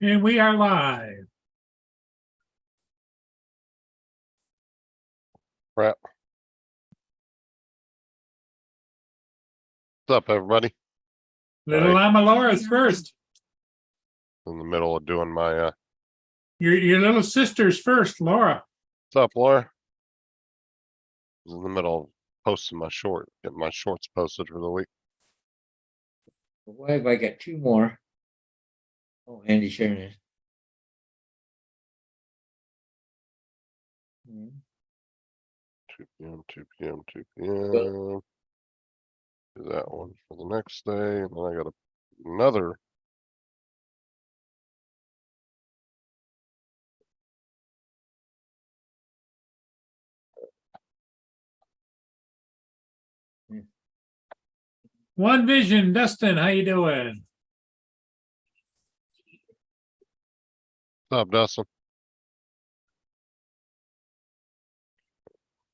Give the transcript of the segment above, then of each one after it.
And we are live. Crap. What's up, everybody? Little Hi. Llama Laura's first. In the middle of doing my Your little sister's first, Laura. what's up, Laura? I was in the middle of posting my getting my shorts posted for the week. Why have I got two more? Oh, Andy sharing it. 2 p.m., 2 p.m., 2 p.m. Do that one for the next day, and then I got another. One Vision, Dustin, how you doing? What's up, Dustin?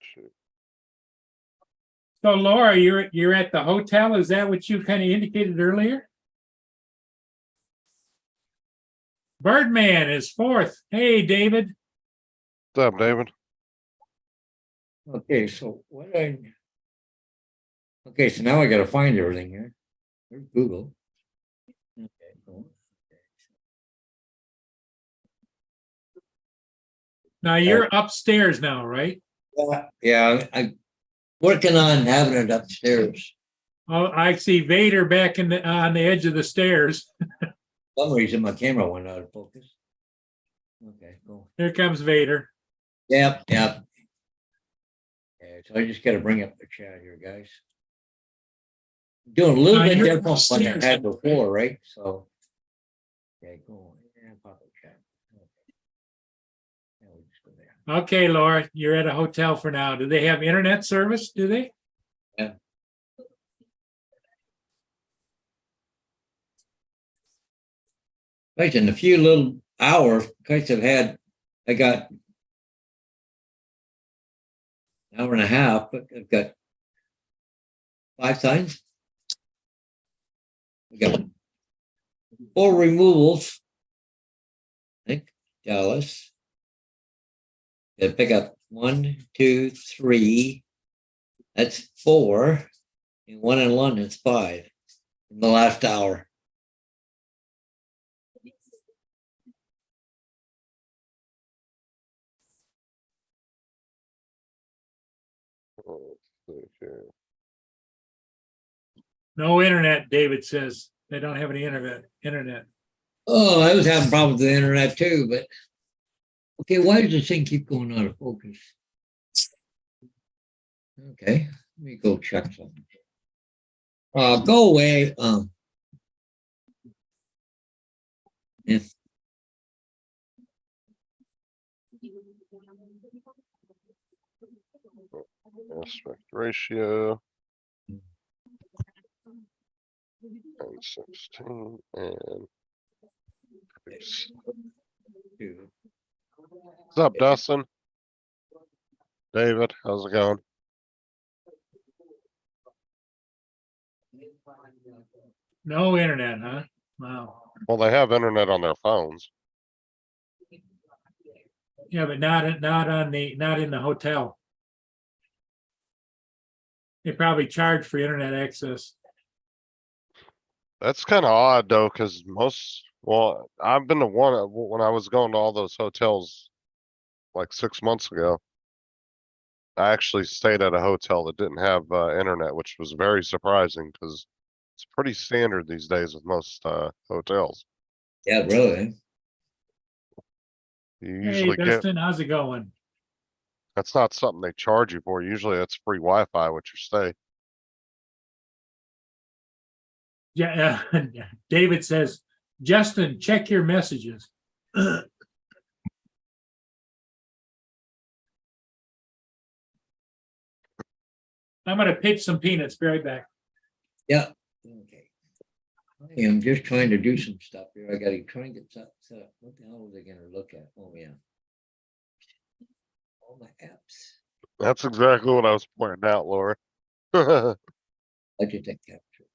Shoot. So Laura, you're at the hotel. Is that what you kind of indicated earlier? Birdman is fourth. Hey, David. What's up, David? Okay, so okay, so now I gotta find everything here. There's Google. Okay, cool. Now you're upstairs now, right? Yeah, I'm working on having it upstairs. Oh, I see Vader back on the edge of the stairs. For some reason my camera went out of focus. Okay, cool. Here comes Vader. Yep. Okay, so I just gotta bring up the chat here, guys. Doing a little Now bit you're different than I upstairs. had before, right? So. Okay, cool. And pop up chat. Okay. Now we just go there. Okay, Laura, you're at a hotel for now. Do they have internet service? Do they? Yeah. Guys, in a few little hours, guys I got an hour and a half, but I've got 5 signs. We got 4 removals. I think Dallas. Gotta pick up 1, 2, 3. That's 4. And 1 in London's 5 in the last hour. Let's see here. No internet, David says. They don't have any internet. Oh, I was having problems with the internet too, but okay, why does this thing keep going out of focus? Okay, let me go check something. Go away. If Aspect ratio. And 16 and what's up, Dustin? David, how's it going? No internet, huh? Wow. Well, they have internet on their phones. Yeah, but not in the hotel. They probably charge for internet access. That's kind of odd though, because I've been to one when I was going to all those hotels like 6 months ago. I actually stayed at a hotel that didn't have internet, which was very surprising because it's pretty standard these days with most hotels. yeah, really. You Hey, usually Dustin, how's it going? that's not something they charge you for. Usually that's free Wi-Fi with your stay. Yeah, David says, Justin, check your messages. I'm gonna pitch some peanuts. Be right back. Yeah. Okay. I am just trying to do some stuff here. I gotta try and get set up. What the hell was I gonna look at? Oh yeah. All my apps. That's exactly what I was pointing out, Laura. Logitech capture.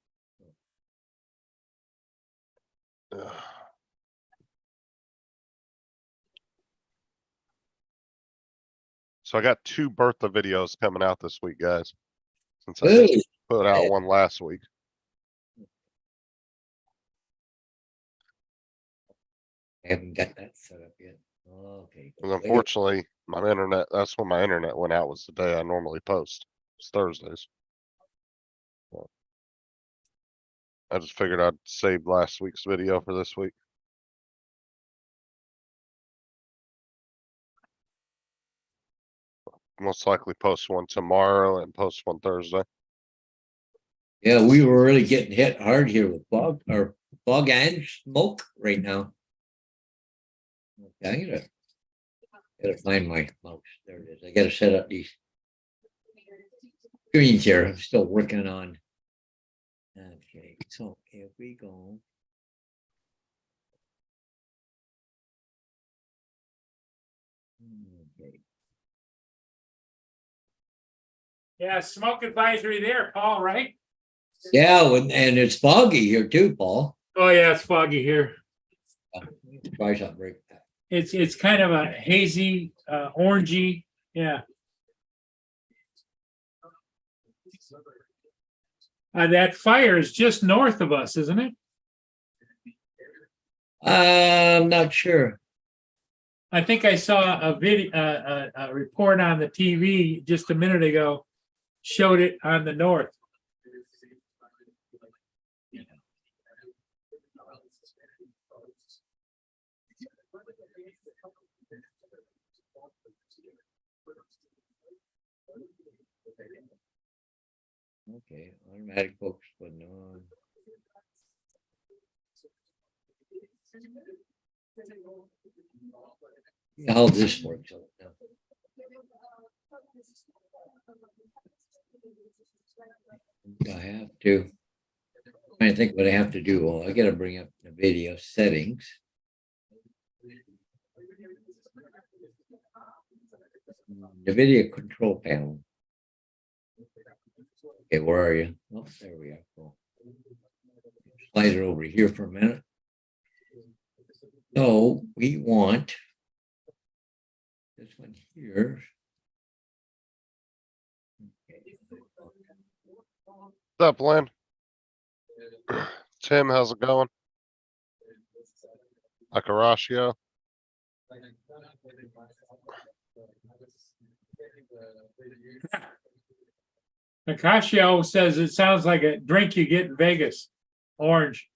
So I got 2 Bertha videos coming out this week, guys. Since I just Really? put out Yeah. one last week. I haven't got that set up yet. Okay. 'Cause unfortunately, my internet, that's when my internet went out, was the day I normally post. It's Thursdays. So, I just figured I'd save last week's video for this week. Most likely post one tomorrow and post one Thursday. Yeah, we were really getting hit hard here with fog and smoke right now. Okay, I gotta find my mouse. There it is. I gotta set up these screens here. I'm still working on. Okay, so if we go. Okay. Yeah, smoke advisory there, Paul, right? Yeah, and it's foggy here too, Paul. Oh, yeah, it's foggy here. Try something right. It's kind of a hazy, orangey, yeah. That fire is just north of us, isn't it? I'm not sure. I think I saw a video, a report on the TV just a minute ago, showed it on the north. Okay, automatic focus button on. How this works out now. I have to. I think what I have to do. Well, I got to bring up the video settings. The video control panel. Okay, where are you? Oh, there we are. Cool. Slide it over here for a minute. So we want this one here. Okay. What's up, Lynn? Tim, how's it going? Akarashio? Akashio says it sounds like a drink you get in Vegas, orange.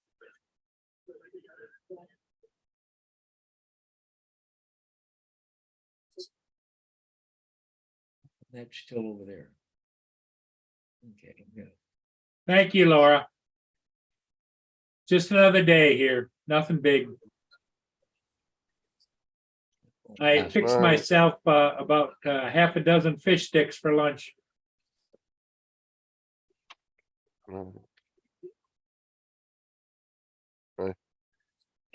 That's still over there. Okay, good. Thank you, Laura. Just another day here, nothing big. I Yeah, fixed Right. myself about half a dozen fish sticks for lunch. Mm. What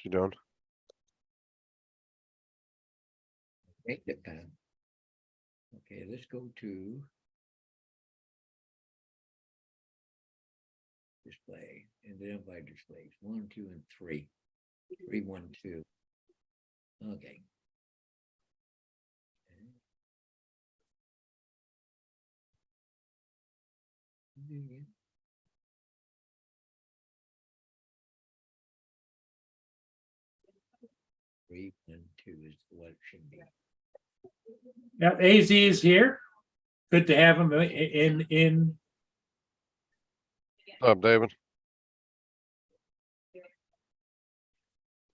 you doing? Make the pen. Okay, let's go to display and identify displays 1, 2, and 3. 3, 1, 2. Okay. Three and 2 is what it should be. Yeah, AZ is here. Good to have him in. What's up, David?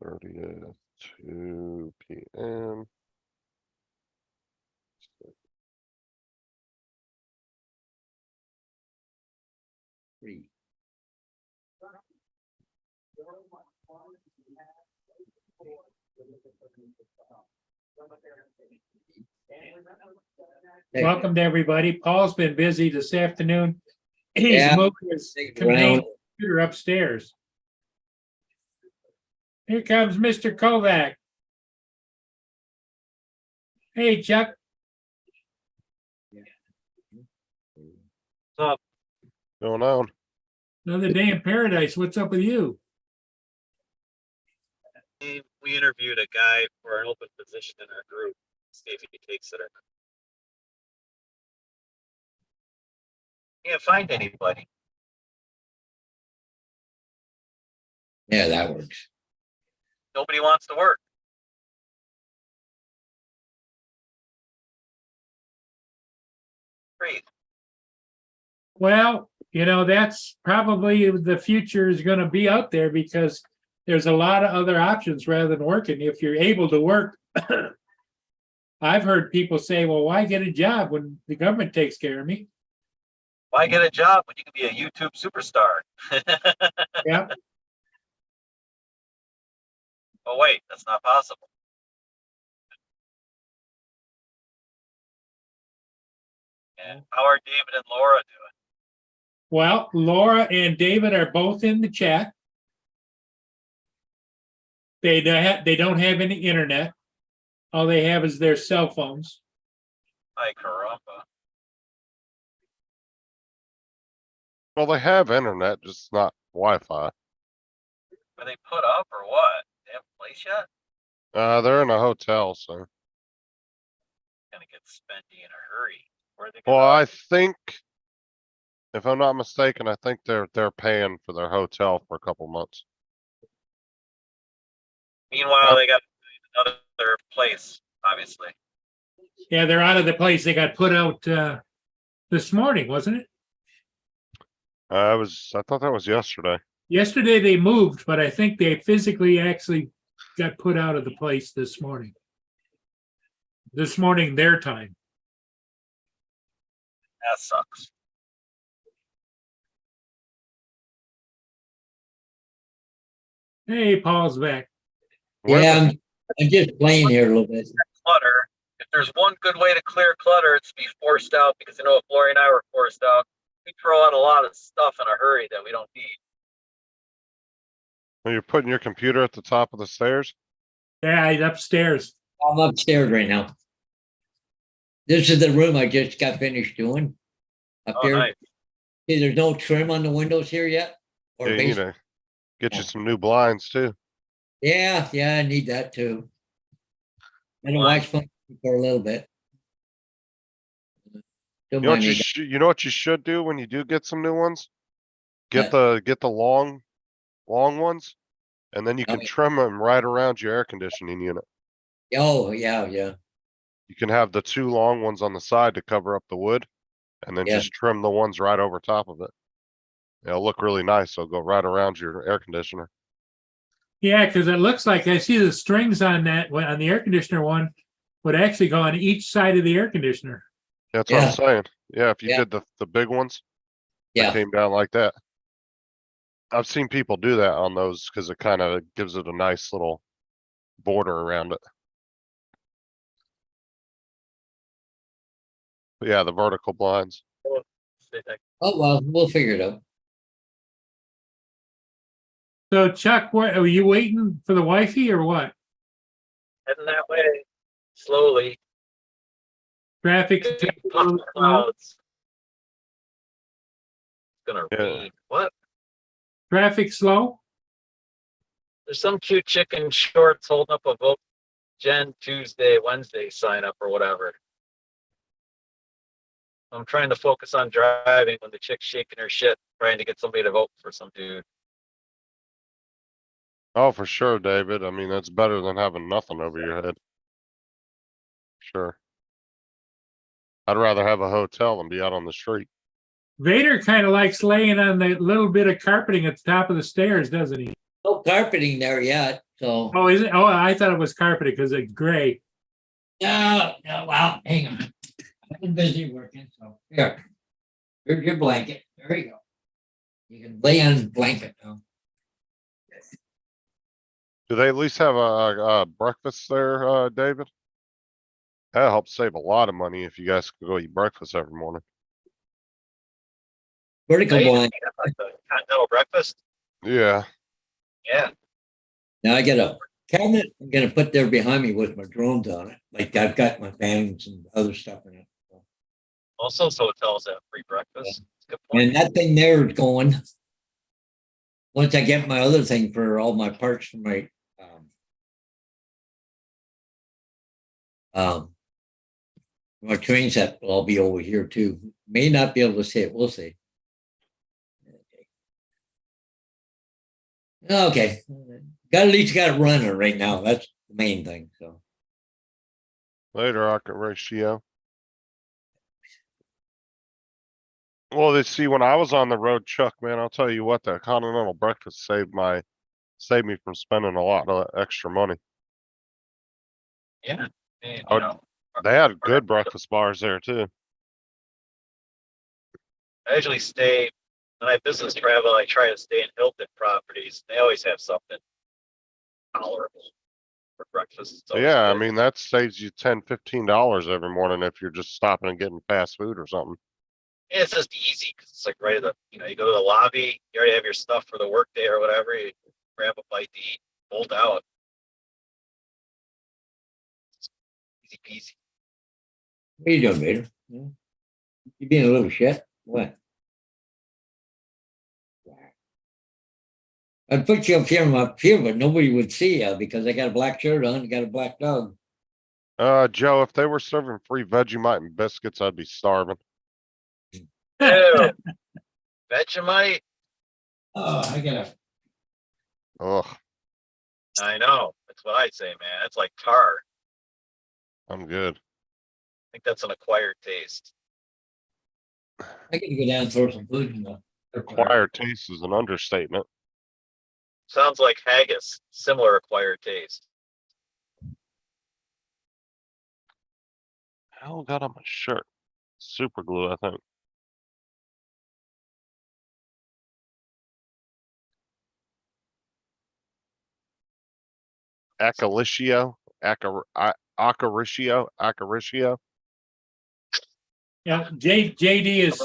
30th, 2 p.m. Three. Hey, Welcome to everybody. Paul's been busy this afternoon. He's Yeah, moving his things contained around. computer upstairs. Here comes Mr. Kovac. Hey, Chuck. Going on? Another day in paradise. What's up with you? We interviewed a guy for an open position in our group, see if he takes it or Can't find anybody. Yeah, that works. Nobody wants to work. Great. Well, that's probably the future is going to be out there because there's a lot of other options rather than working. If you're able to work, I've heard people say, well, why get a job when the government takes care of me? Why get a job when you can be a YouTube superstar? Yeah. Oh, wait, that's not possible. Yeah. How are David and Laura doing? Well, Laura and David are both in the chat. They don't have any internet. All they have is their cell phones. Hi, caramba. Well, they have internet, just not Wi-Fi. Are they put up or what? They have a place yet? They're in a hotel, so. Gonna get spendy in a hurry. Where are they Well, gonna? I think, if I'm not mistaken, I think they're paying for their hotel for a couple months. Meanwhile, they got another place, obviously. Yeah, they're out of the place. They got put out this morning, wasn't it? I thought that was yesterday. Yesterday they moved, but I think they physically actually got put out of the place this morning. This morning, their time. That sucks. Hey, Paul's back. Where the- Yeah, I'm just playing here a little bit. Clutter. If there's one good way to clear clutter, it's to be forced out, because if Lori and I were forced out, we throw out a lot of stuff in a hurry that we don't need. You're putting your computer at the top of the stairs? Yeah, he's upstairs. I'm upstairs right now. This is the room I just got finished doing. Up Oh, here. nice. See, there's no trim on the windows here yet. Or Yeah, you need base. to get you Yeah. some new blinds too. Yeah, I need that too. And a Why? watch phone for a little bit. Don't You know mind me. you know what you should do when you do get some new ones? Get the long ones, and then you can Okay. trim them right around your air conditioning unit. Oh, yeah. You can have the two long ones on the side to cover up the wood, and then Yeah. just trim the ones right over top of it. It'll look really nice. It'll go right around your air conditioner. Yeah, because it looks like I see the strings on that on the air conditioner one would actually go on each side of the air conditioner. That's what Yeah. I'm saying. Yeah, if you Yeah. did the big ones, that Yeah. came down like that. I've seen people do that on those because it kind of gives it a nice little border around it. But yeah, the vertical blinds. Oh, well, we'll figure it out. So Chuck, what are you waiting for the wifey or what? Heading that way, slowly. Traffic. Big puff of clouds. It's gonna Yeah. rain. What? Traffic slow? There's some cute chick in shorts holding up a vote Gen Tuesday, Wednesday sign up or whatever. I'm trying to focus on driving when the chick's shaking her shit, trying to get somebody to vote for some dude. Oh, for sure, David. I mean, that's better than having nothing over your head. Sure. I'd rather have a hotel than be out on the street. Vader kind of likes laying on the little bit of carpeting at the top of the stairs, doesn't he? No carpeting there yet, so. Oh, is it? Oh, I thought it was carpeted because it's gray. No, well, hang on. I've been busy working, so here. Here's your blanket. There you go. You can lay on the blanket now. Do they at least have a breakfast there, David? That helps save a lot of money if you guys can go eat breakfast every morning. Vertical Hey, blanket. like the continental breakfast. Yeah. Yeah. Now I got a cabinet I'm gonna put there behind me with my drones on it. Like I've got my fans and other stuff in it. Also, hotels have free breakfast. Good point. And that thing there is going. Once I get my other thing for all my parts for my train set will all be over here too. May not be able to see it. We'll see. Okay, got at least got it running right now. That's the main thing. So Later, rocket ratio. Well, they see when I was on the road, Chuck, man, I'll tell you what, that continental breakfast saved me from spending a lot of extra money. Yeah. And, Oh, you know, They had good breakfast bars there too. I usually stay, when I business travel, I try to stay in Hilton properties. They always have something tolerable for breakfast. It's always Yeah, I good. mean, that saves you $10-15 every morning if you're just stopping and getting fast food or something. And it's just easy because it's like right at the, you know, you go to the lobby, you already have your stuff for the workday or whatever. You grab a bite to eat, bolt out. Easy peasy. what are you doing, Vader? You being a little shit? What? I'd put you up here, but nobody would see you because I got a black shirt on, got a black dog. Joe, if they were serving free Vegemite and biscuits, I'd be starving. Ew. Vegemite? Oh, I gotta. Ugh, I know. That's what I say, man. It's like tar. I'm good. I think that's an acquired taste. I gotta go down and throw some food in the. Acquired taste is an understatement. Sounds like haggis, similar acquired taste. Hell got on my shirt. Super glue, I think. Acaricio, Acaricio. Yeah, JD is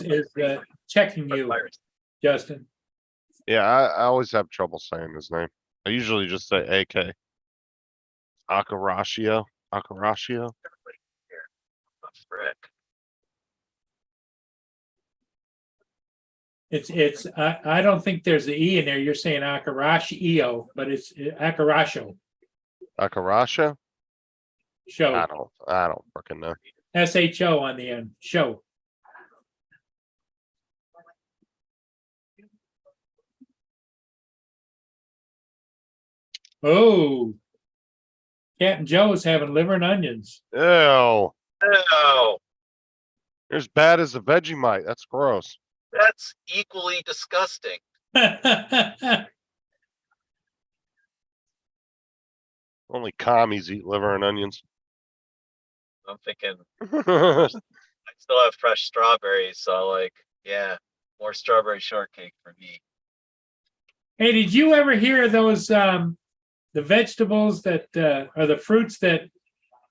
checking you, Virus. Justin. Yeah, I always have trouble saying his name. I usually just say AK. Acaricio. Oh, frick. I don't think there's the E in there. You're saying Akarashio, but it's Akarasho Acaracio? show. I don't freaking know. SHO on the end. Show. Oh. Captain Joe's having liver and onions. Ew. No, You're as bad as a Vegemite. That's gross. that's equally disgusting. Only commies eat liver and onions. I'm thinking I still have fresh strawberries, so like, yeah, more strawberry shortcake for me. Hey, did you ever hear those the vegetables that or the fruits that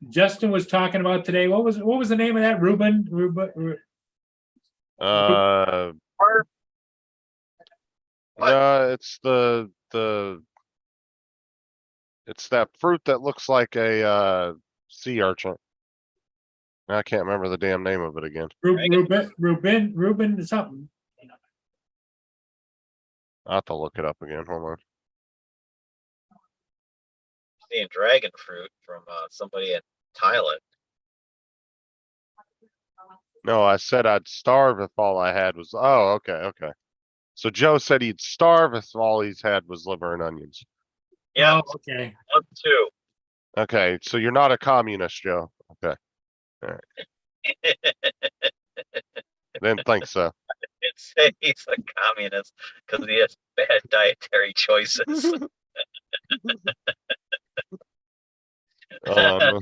Justin was talking about today? What was the name of that? Reuben? Uh, Or What? it's it's that fruit that looks like a sea urchin. I can't remember the damn name of it again. Reuben something. I'll have to look it up again. Hold on. seeing dragon fruit from somebody in Thailand. No, I said I'd starve if all I had was. Oh, okay. So Joe said he'd starve if all he's had was liver and onions. Yeah, Oh, okay. 1, 2. Okay, so you're not a communist, Joe. Okay, didn't think so. It's say he's a communist because he has bad dietary choices. No.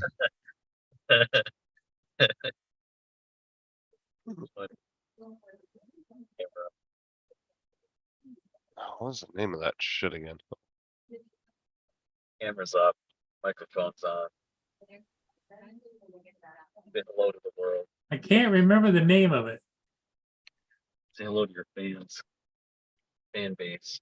What was the name of that shit again? Camera's up, microphone's on. Say hello to the world. I can't remember the name of it. Say hello to your fans. Fan base.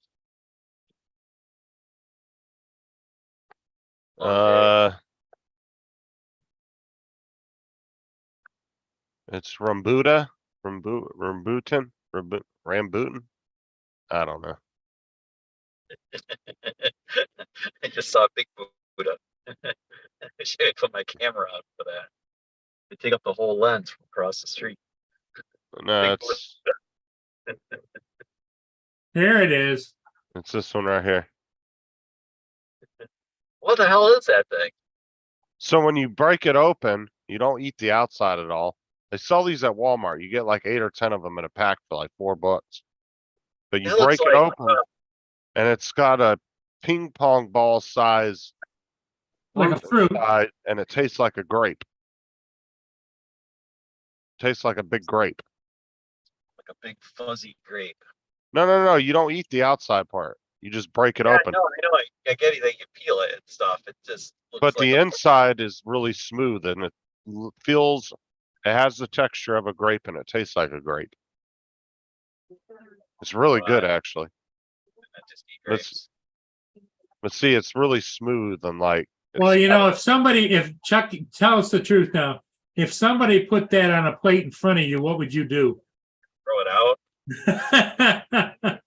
It's Rambutan. Rambutan. I don't know. I just saw a big Buddha. I should have put my camera on for that. They take up the whole lens from across the street. No, Big Here it is. it's this one right here. What the hell is that thing? So when you break it open, you don't eat the outside at all. They sell these at Walmart. You get like 8 or 10 of them in a pack for like $4. But you It looks break it like, open and it's got a ping pong ball size Like a fruit. inside, and it tastes like a grape. Tastes like a big grape. like a big fuzzy grape. No. You don't eat the outside part. You just break it Yeah, open. I know. I get it. They can peel it and stuff. It just looks But like the a- inside is really smooth and it feels, it has the texture of a grape and it tastes like a grape. It's really good, actually. I just eat Let's- grapes. But see, it's really smooth and like. Well, it's- you know, if Chuck, tell us the truth now. If somebody put that on a plate in front of you, what would you do? Throw it out.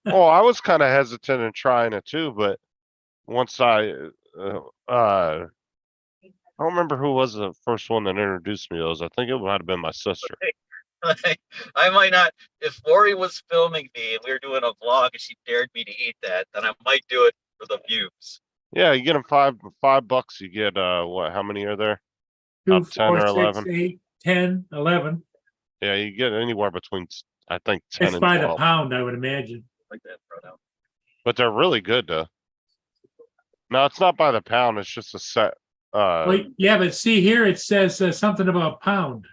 Oh, I was kind of hesitant in trying it too, but once I don't remember who was the first one that introduced me to those. I think it might have been my sister. I might not. If Lori was filming me and we were doing a vlog and she dared me to eat that, then I might do it for the views. Yeah, you get them $5. You get what? How many are there? 2, About 10 4, or 6, 11. 8, 10, 11. Yeah, you get anywhere between I think 10 It's and by 12. the pound, I would imagine. Like that thrown out. But they're really good though. No, it's not by the pound. It's just a set. Well, yeah, but see here, it says something about pound.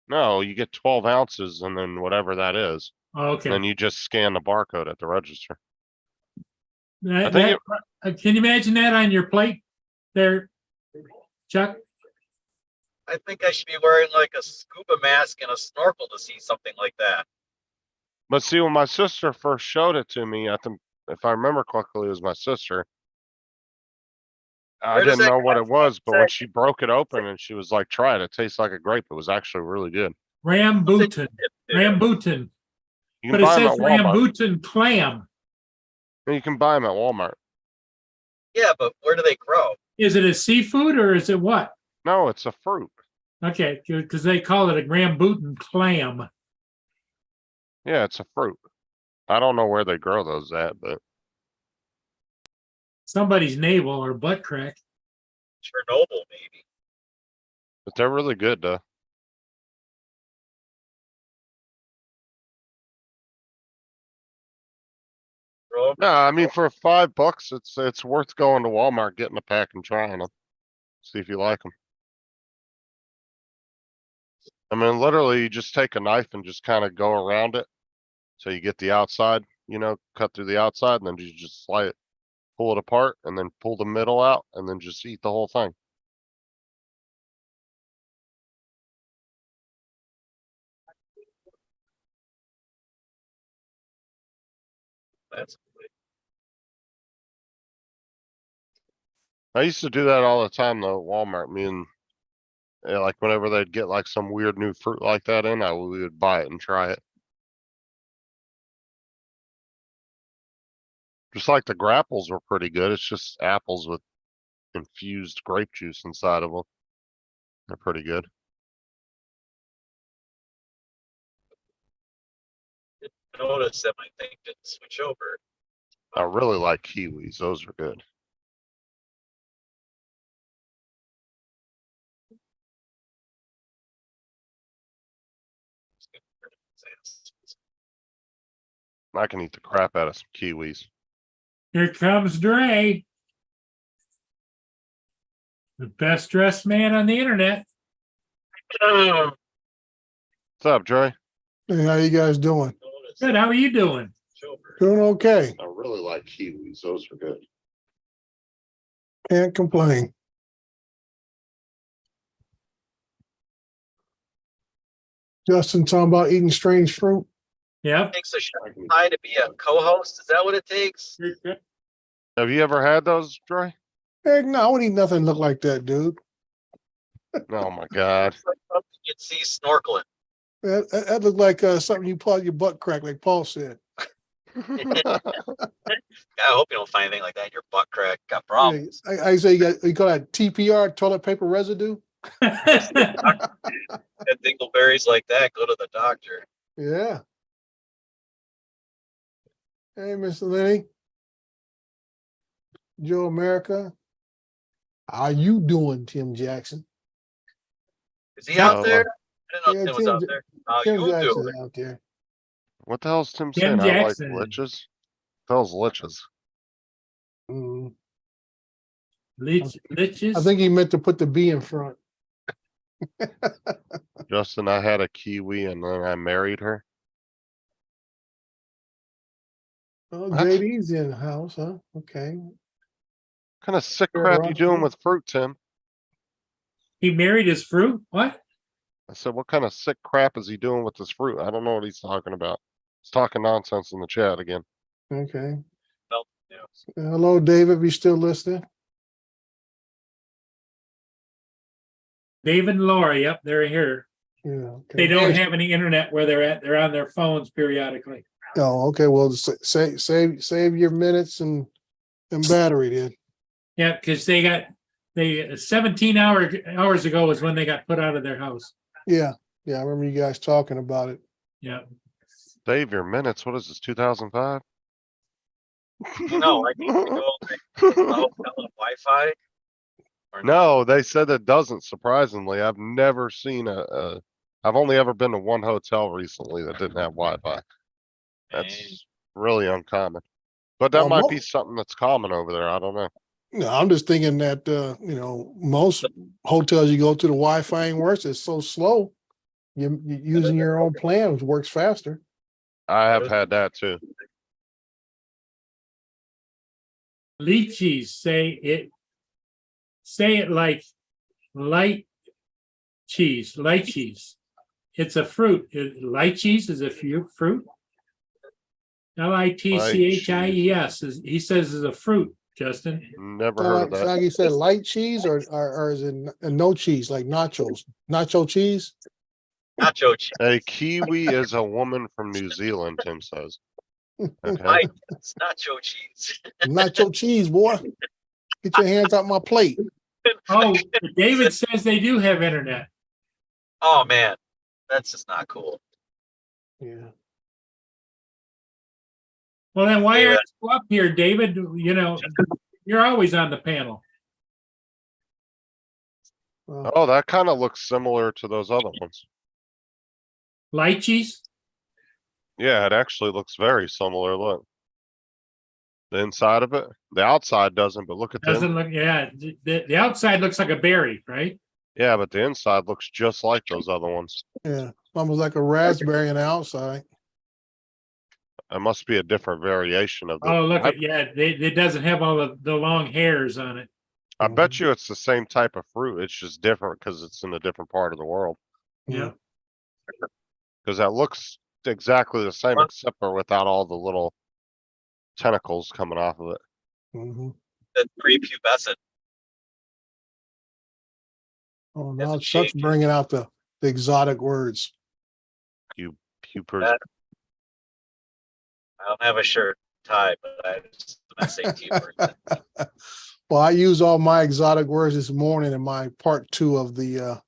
No, you get 12 ounces and then whatever that is. Oh, okay. Then you just scan the barcode at the register. That- think can you imagine that on your plate there, Chuck? I think I should be wearing like a scuba mask and a snorkel to see something like that. But see, when my sister first showed it to me, I think, if I remember correctly, it was my sister. I Where does didn't that know what come it was, but from? when she broke it open and she was like, try it, it tastes like a grape. It was actually really good. Rambutan. Rambutan. You But can it buy them says at Walmart. Rambutan clam. You can buy them at Walmart. Yeah, but where do they grow? Is it a seafood or is it what? No, it's a fruit. Okay, because they call it a Rambutan clam. Yeah, it's a fruit. I don't know where they grow those at, but Somebody's navel or butt crack. Chernobyl, maybe. they're really good though. Grow 'em. No, I mean for $5, it's worth going to Walmart, getting a pack and trying them. See if you like them. I mean, literally, you just take a knife and just kind of go around it. So you get the outside, cut through the outside, and then you just slide it, pull it apart, and then pull the middle out, and then just eat the whole thing. That's I used to do that all the time though at Walmart. Me and like whenever they'd get like some weird new fruit like that in, we would buy it and try it. Just like the grapples were pretty good. It's just apples with infused grape juice inside of them. They're pretty good. notice that my thing didn't switch over. I really like kiwis. Those are good. I can eat the crap out of some kiwis. Here comes Dre. The best dressed man on the internet. What's up, Dre? Hey, how you guys doing? Good. How are you doing? Doing okay. I really like kiwis. Those are good. Can't complain. Justin talking about eating strange fruit. Yep. Takes a Shanghai to be a co-host. Is that what it takes? Have you ever had those, Dre? Heck no, I wouldn't eat nothing look like that, dude. Oh my God. It's like something you'd see snorkeling. That looked like something you pull out your butt crack, like Paul said. I hope you don't find anything like that in your butt crack. Got problems. I say you call that TPR, toilet paper residue. And dingleberries like that, go to the doctor. Yeah. Hey, Mr. Lenny. Joe America. How you doing, Tim Jackson? Is he out Uh, there? I didn't know Yeah, Tim was out there. How Tim you Jackson's doing? out there. What the hell's Tim Tim saying? I like Jackson. liches? The hell's liches? Mm, Liches. I think he meant to put the B in front. Justin, I had a Kiwi and then I married her. Oh, What? JD's in the house, huh? Okay. What kind of sick Sure, crap you Russ, doing yeah. with fruit, Tim? He married his fruit? What? I said, what kind of sick crap is he doing with this fruit? I don't know what he's talking about. He's talking nonsense in the chat again. Okay. No, yeah. Hello, David. You still listening? David and Laura, yep, they're here. Yeah. Okay. They don't have any internet where they're at. They're on their phones periodically. Oh, okay. Well, save your minutes and battery then. Yeah, because they 17 hours ago was when they got put out of their house. Yeah. Yeah. I remember you guys talking about it. Yeah. Save your minutes. What is this, 2005? You know, I need to go to the hotel and Wi-Fi. Or No, they said it doesn't, surprisingly. I've never seen I've only ever been to one hotel recently that didn't have Wi-Fi. Dang. That's really uncommon. But that Well, might be something that's common over there. I don't know. No, I'm just thinking that, most hotels you go to, the Wi-Fi ain't worse. It's so slow. You using your own plan, which works faster. I have had that too. Lychees, say it like light cheese, lychees. It's a fruit. Lychees is a fruit. Litchies. He says is a fruit, Justin. Never So heard like, of so that. like you said, light cheese or is it no cheese, like nachos, nacho cheese? Nacho cheese. A Kiwi is a woman from New Zealand, Tim says. Okay. Mike, it's nacho cheese. Nacho cheese, boy. Get your hands out my plate. Oh, David says they do have internet. Oh man, that's just not cool. Yeah. Well, then why David. aren't you up here, David? You know, you're always on the panel. Well, Oh, that kind of looks similar to those other ones. Lychees? Yeah, it actually looks very similar. Look. The inside of it, the outside doesn't, but look at the, Doesn't look, yeah, the outside looks like a berry, right? yeah, but the inside looks just like those other ones. yeah, almost like a raspberry on the outside. It must be a different variation of the. Oh, look at, yeah, it doesn't have all the long hairs on it. I bet you it's the same type of fruit. It's just different because it's in a different part of the world. Yeah. Because that looks exactly the same except for without all the little tentacles coming off of it. Mhm. That's prepubescent. Oh, It's now a Chuck's shape. bringing out the exotic words. Pupers. I don't have a shirt tie, but I just SAT word. Well, I used all my exotic words this morning in my part 2 of the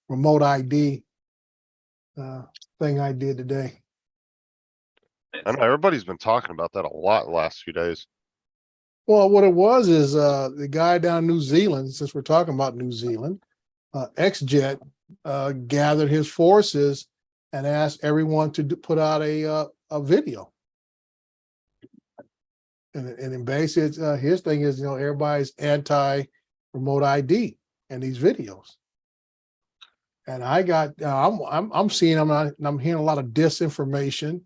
remote ID thing I did today. I know everybody's been talking about that a lot the last few days. Well, what it was is the guy down in New Zealand, since we're talking about New Zealand, XJet gathered his forces and asked everyone to put out a video. And then basically his thing is, everybody's anti remote ID and these videos. And I got I'm seeing I'm hearing a lot of disinformation,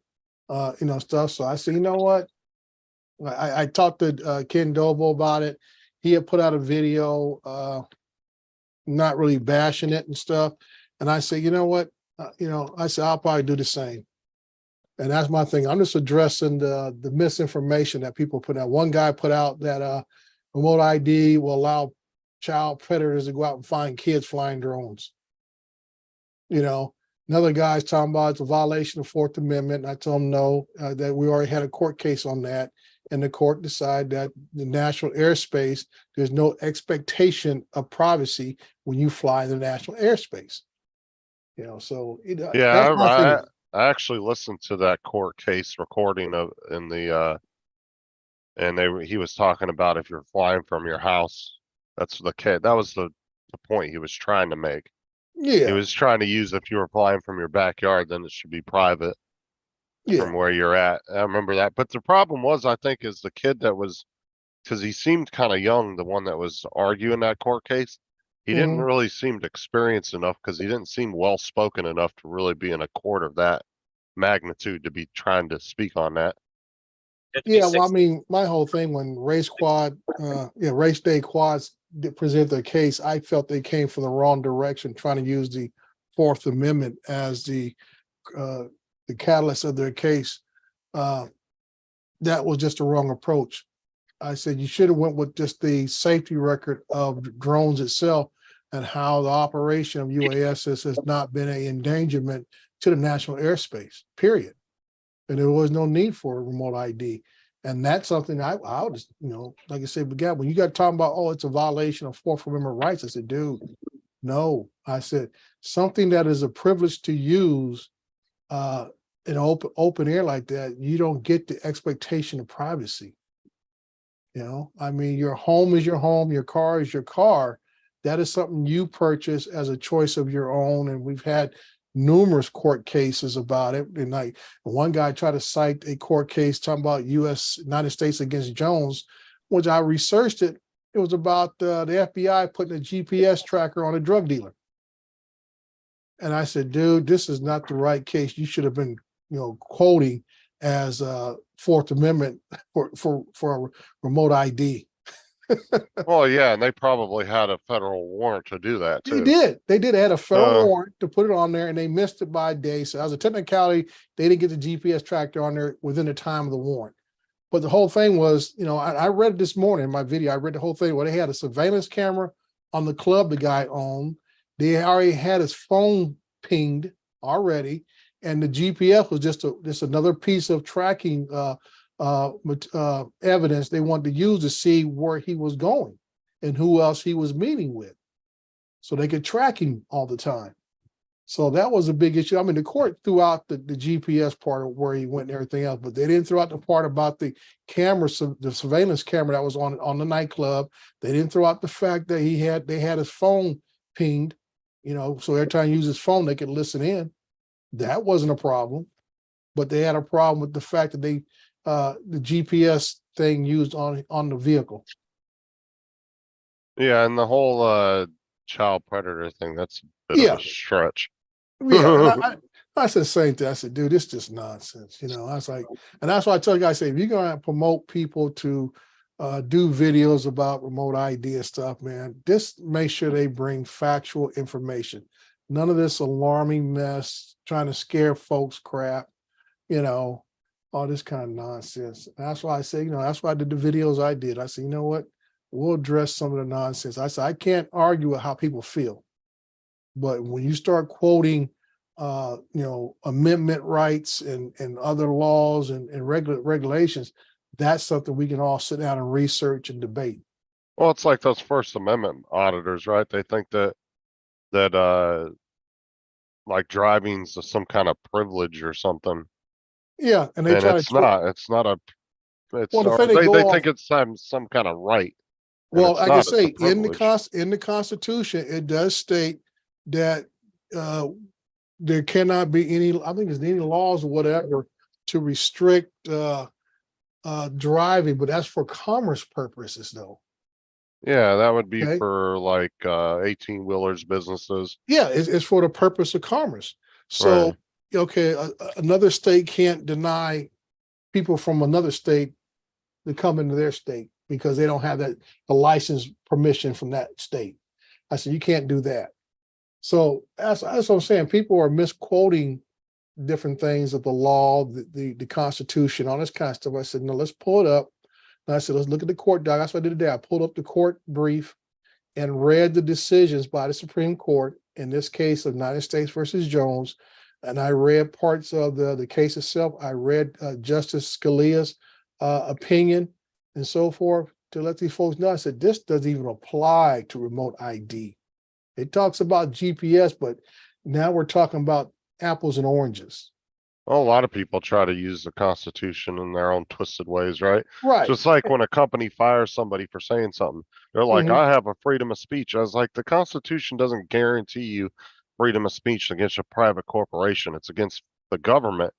stuff. So I said, you know what? I talked to Ken Dobo about it. He had put out a video, not really bashing it and stuff. And I said, you know what? I said, I'll probably do the same. And that's my thing. I'm just addressing the misinformation that people put out. One guy put out that remote ID will allow child predators to go out and find kids flying drones. Another guy's talking about it's a violation of Fourth Amendment. And I told him no, that we already had a court case on that. And the court decided that the national airspace, there's no expectation of privacy when you fly the national airspace. So Yeah, that's my thing. I actually listened to that court case recording and he was talking about if you're flying from your house That's the kid. That was the point he was trying to make. He Yeah, was trying to use if you were flying from your backyard, then it should be private yeah. from where you're at. I remember that. But the problem was, I think, is the kid that was, because he seemed kind of young, the one that was arguing that court case. He didn't Mhm. really seem experienced enough because he didn't seem well spoken enough to really be in a court of that magnitude to be trying to speak on that. Yeah, well, I 56 mean, my whole thing when race day quads did present their case, I felt they came from the wrong direction, trying to use the Fourth Amendment as uh, the catalyst of their case. Uh, that was just the wrong approach. I said you should have went with just the safety record of drones itself and how the operation of UASs has not been an endangerment to the national airspace, period. And there was no need for a remote ID. And that's something I would just, like I said, but God, when you got talking about, oh, it's a violation of Fourth Amendment rights, I said, dude, no. I said, something that is a privilege to use in open air like that, you don't get the expectation of privacy. I mean, your home is your home, your car is your car. That is something you purchase as a choice of your own. And we've had numerous court cases about it. And like one guy tried to cite a court case talking about United States against Jones, which I researched it. It was about the FBI putting a GPS tracker on a drug dealer. And I said, dude, this is not the right case. You should have been, quoting as Fourth Amendment for a remote ID. Well, yeah, and they probably had a federal warrant to do that They too. did. They had a federal Uh, warrant to put it on there, and they missed it by a day. So as a technicality, they didn't get the GPS tracker on there within the time of the warrant. But the whole thing was, I read this morning in my video. I read the whole thing where they had a surveillance camera on the club the guy owned. They already had his phone pinged already, and the GPS was just another piece of tracking evidence they wanted to use to see where he was going and who else he was meeting with, so they could track him all the time. So that was a big issue. I mean, the court threw out the GPS part of where he went and everything else, but they didn't throw out the part about the camera, the surveillance camera that was on the nightclub. They didn't throw out the fact that they had his phone pinged, so every time he used his phone, they could listen in. That wasn't a problem, but they had a problem with the fact that the GPS thing used on the vehicle. yeah, and the whole child predator thing, that's a bit Yeah. of a stretch. Yeah, and I said the same thing. I said, dude, this is just nonsense. I was like, and that's why I tell you guys, say, if you're gonna promote people to do videos about remote ID and stuff, man, just make sure they bring factual information. None of this alarming mess, trying to scare folks crap, all this kind of nonsense. And that's why I say, that's why I did the videos I did. I said, you know what? We'll address some of the nonsense. I said, I can't argue with how people feel. But when you start quoting, amendment rights and other laws and regulations, that's something we can all sit down and research and debate. Well, it's like those First Amendment auditors, right? They think that like driving's some kind of privilege or something. Yeah, and they And try to it's not. It's not a. It's well, the or thing they they go off. think it's some kind of right. And Well, it's like I not. It's a say, in privilege. the Constitution, it does state that there cannot be any. I think there's any laws or whatever to restrict driving, but that's for commerce purposes, though. Yeah, that would be Okay. for like 18-wheelers businesses. Yeah, it's for the purpose of commerce. So, Right. okay, another state can't deny people from another state to come into their state because they don't have the license permission from that state. I said, you can't do that. So that's what I'm saying. People are misquoting different things of the law, the Constitution, all this kind of stuff. I said, no, let's pull it up. And I said, let's look at the court doc. That's what I did today. I pulled up the court brief and read the decisions by the Supreme Court, in this case of United States versus Jones. And I read parts of the case itself. I read Justice Scalia's opinion and so forth to let these folks know. I said, this doesn't even apply to remote ID. It talks about GPS, but now we're talking about apples and oranges. A lot of people try to use the Constitution in their own twisted ways, right? Right. Just like when a company fires somebody for saying something, they're like, Mhm. I have a freedom of speech. I was like, the Constitution doesn't guarantee you freedom of speech against a private corporation. It's against the government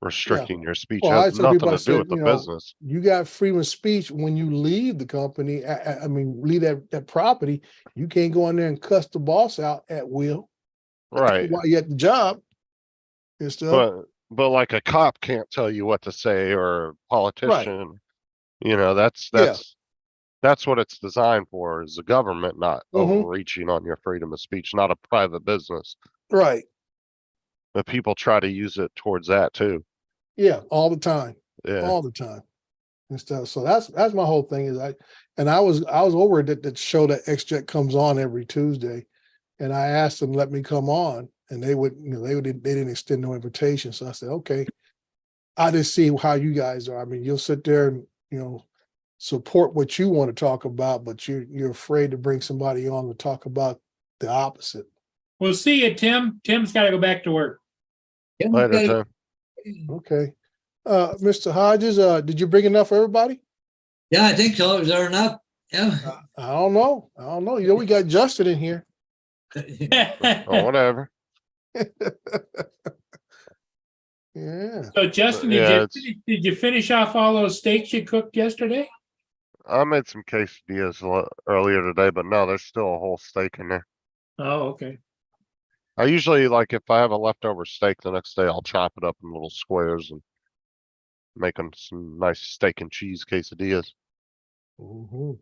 Yeah. restricting your speech. It Well, I has tell people, nothing I to do said, with the business. you got freedom of speech when you leave the company. I mean, leave that property. You can't go in there and cuss the boss out at will Right. while you're at the job and stuff. But like a cop can't tell you what to say or a Right. politician, you know, Yeah. that's what it's designed for, is the government not Hmm. overreaching on your freedom of speech, not a private business. Right. But people try to use it towards that too. Yeah. All the time. Yeah. All the time and stuff. So that's my whole thing is I was over at that show that XJet comes on every Tuesday, and I asked them to let me come on, and they would, they didn't extend no invitation. So I said, okay, I just see how you guys are. I mean, you'll sit there and, support what you want to talk about, but you're afraid to bring somebody on to talk about the opposite. We'll see you, Tim. Tim's got to go back to work. Yeah, Later, okay. Tim. Okay. Mr. Hodges, did you bring enough for everybody? Yeah, I think so. Is there enough? Yeah. I don't know. I don't know. We got Justin in here. Oh, whatever. Yeah. So Justin, Yeah, did you finish off all those steaks you cooked yesterday? I made some quesadillas earlier today, but no, there's still a whole steak in there. Oh, okay. I usually, like, if I have a leftover steak the next day, I'll chop it up in little squares and make them some nice steak and cheese quesadillas. Mhm.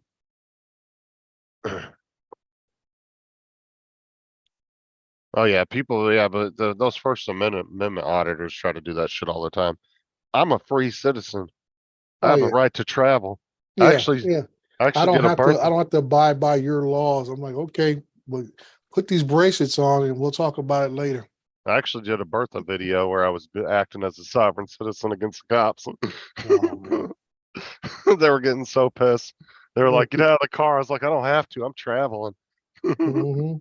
Oh yeah, people, yeah, but those First Amendment auditors try to do that shit all the time. I'm a free citizen. I Oh have a yeah. right to travel. I Yeah. actually, Yeah. I actually did a I birth. don't have to abide by your laws. I'm like, okay, well, put these bracelets on and we'll talk about it later. I actually did a Bertha video where I was acting as a sovereign citizen against the cops. Oh, man. They were getting so pissed. They were Yeah, like, "Get out of the car." I was like, "I don't have to. I'm traveling." mhm.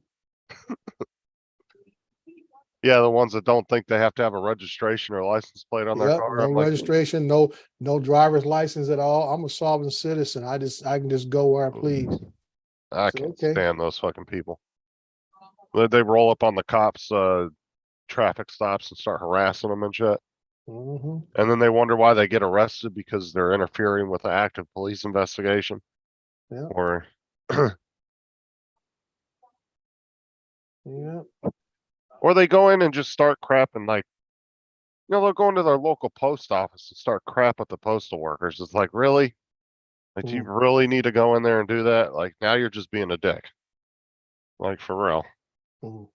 Yeah, the ones that don't think they have to have a registration or license plate on their Yep, car. no I'm like, registration, no driver's license at all. I'm a sovereign citizen. I can just go where I please. I So, can't okay. stand those fucking people. They roll up on the cops' traffic stops and start harassing them and shit. Mhm. And then they wonder why they get arrested because they're interfering with an active police investigation. Yeah. Or Yeah. or they go in and just start crapping, like, they'll go into their local post office and start crap at the postal workers. It's like, really? Like, do you Mm. really need to go in there and do that? Like, now you're just being a dick. Like, for real. Mhm.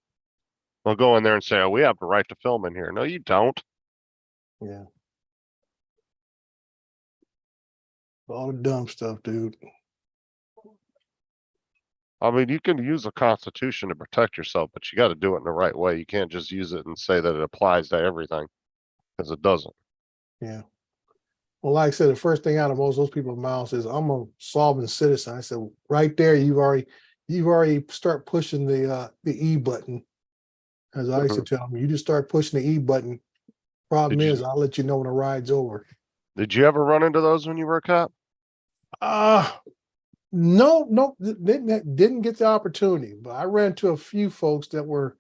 They'll go in there and say, "Oh, we have the right to film in here." No, you don't. Yeah. All the dumb stuff, dude. I mean, you can use the Constitution to protect yourself, but you got to do it in the right way. You can't just use it and say that it applies to everything, because it doesn't. Yeah. Well, like I said, the first thing out of most of those people's mouths is, "I'm a sovereign citizen." I said, right there, you've already start pushing the E button. As I used to tell them, you just start pushing the E button. Problem Did is, you I'll let you know when the ride's over. did you ever run into those when you were a cop? No, didn't get the opportunity, but I ran to a few folks that were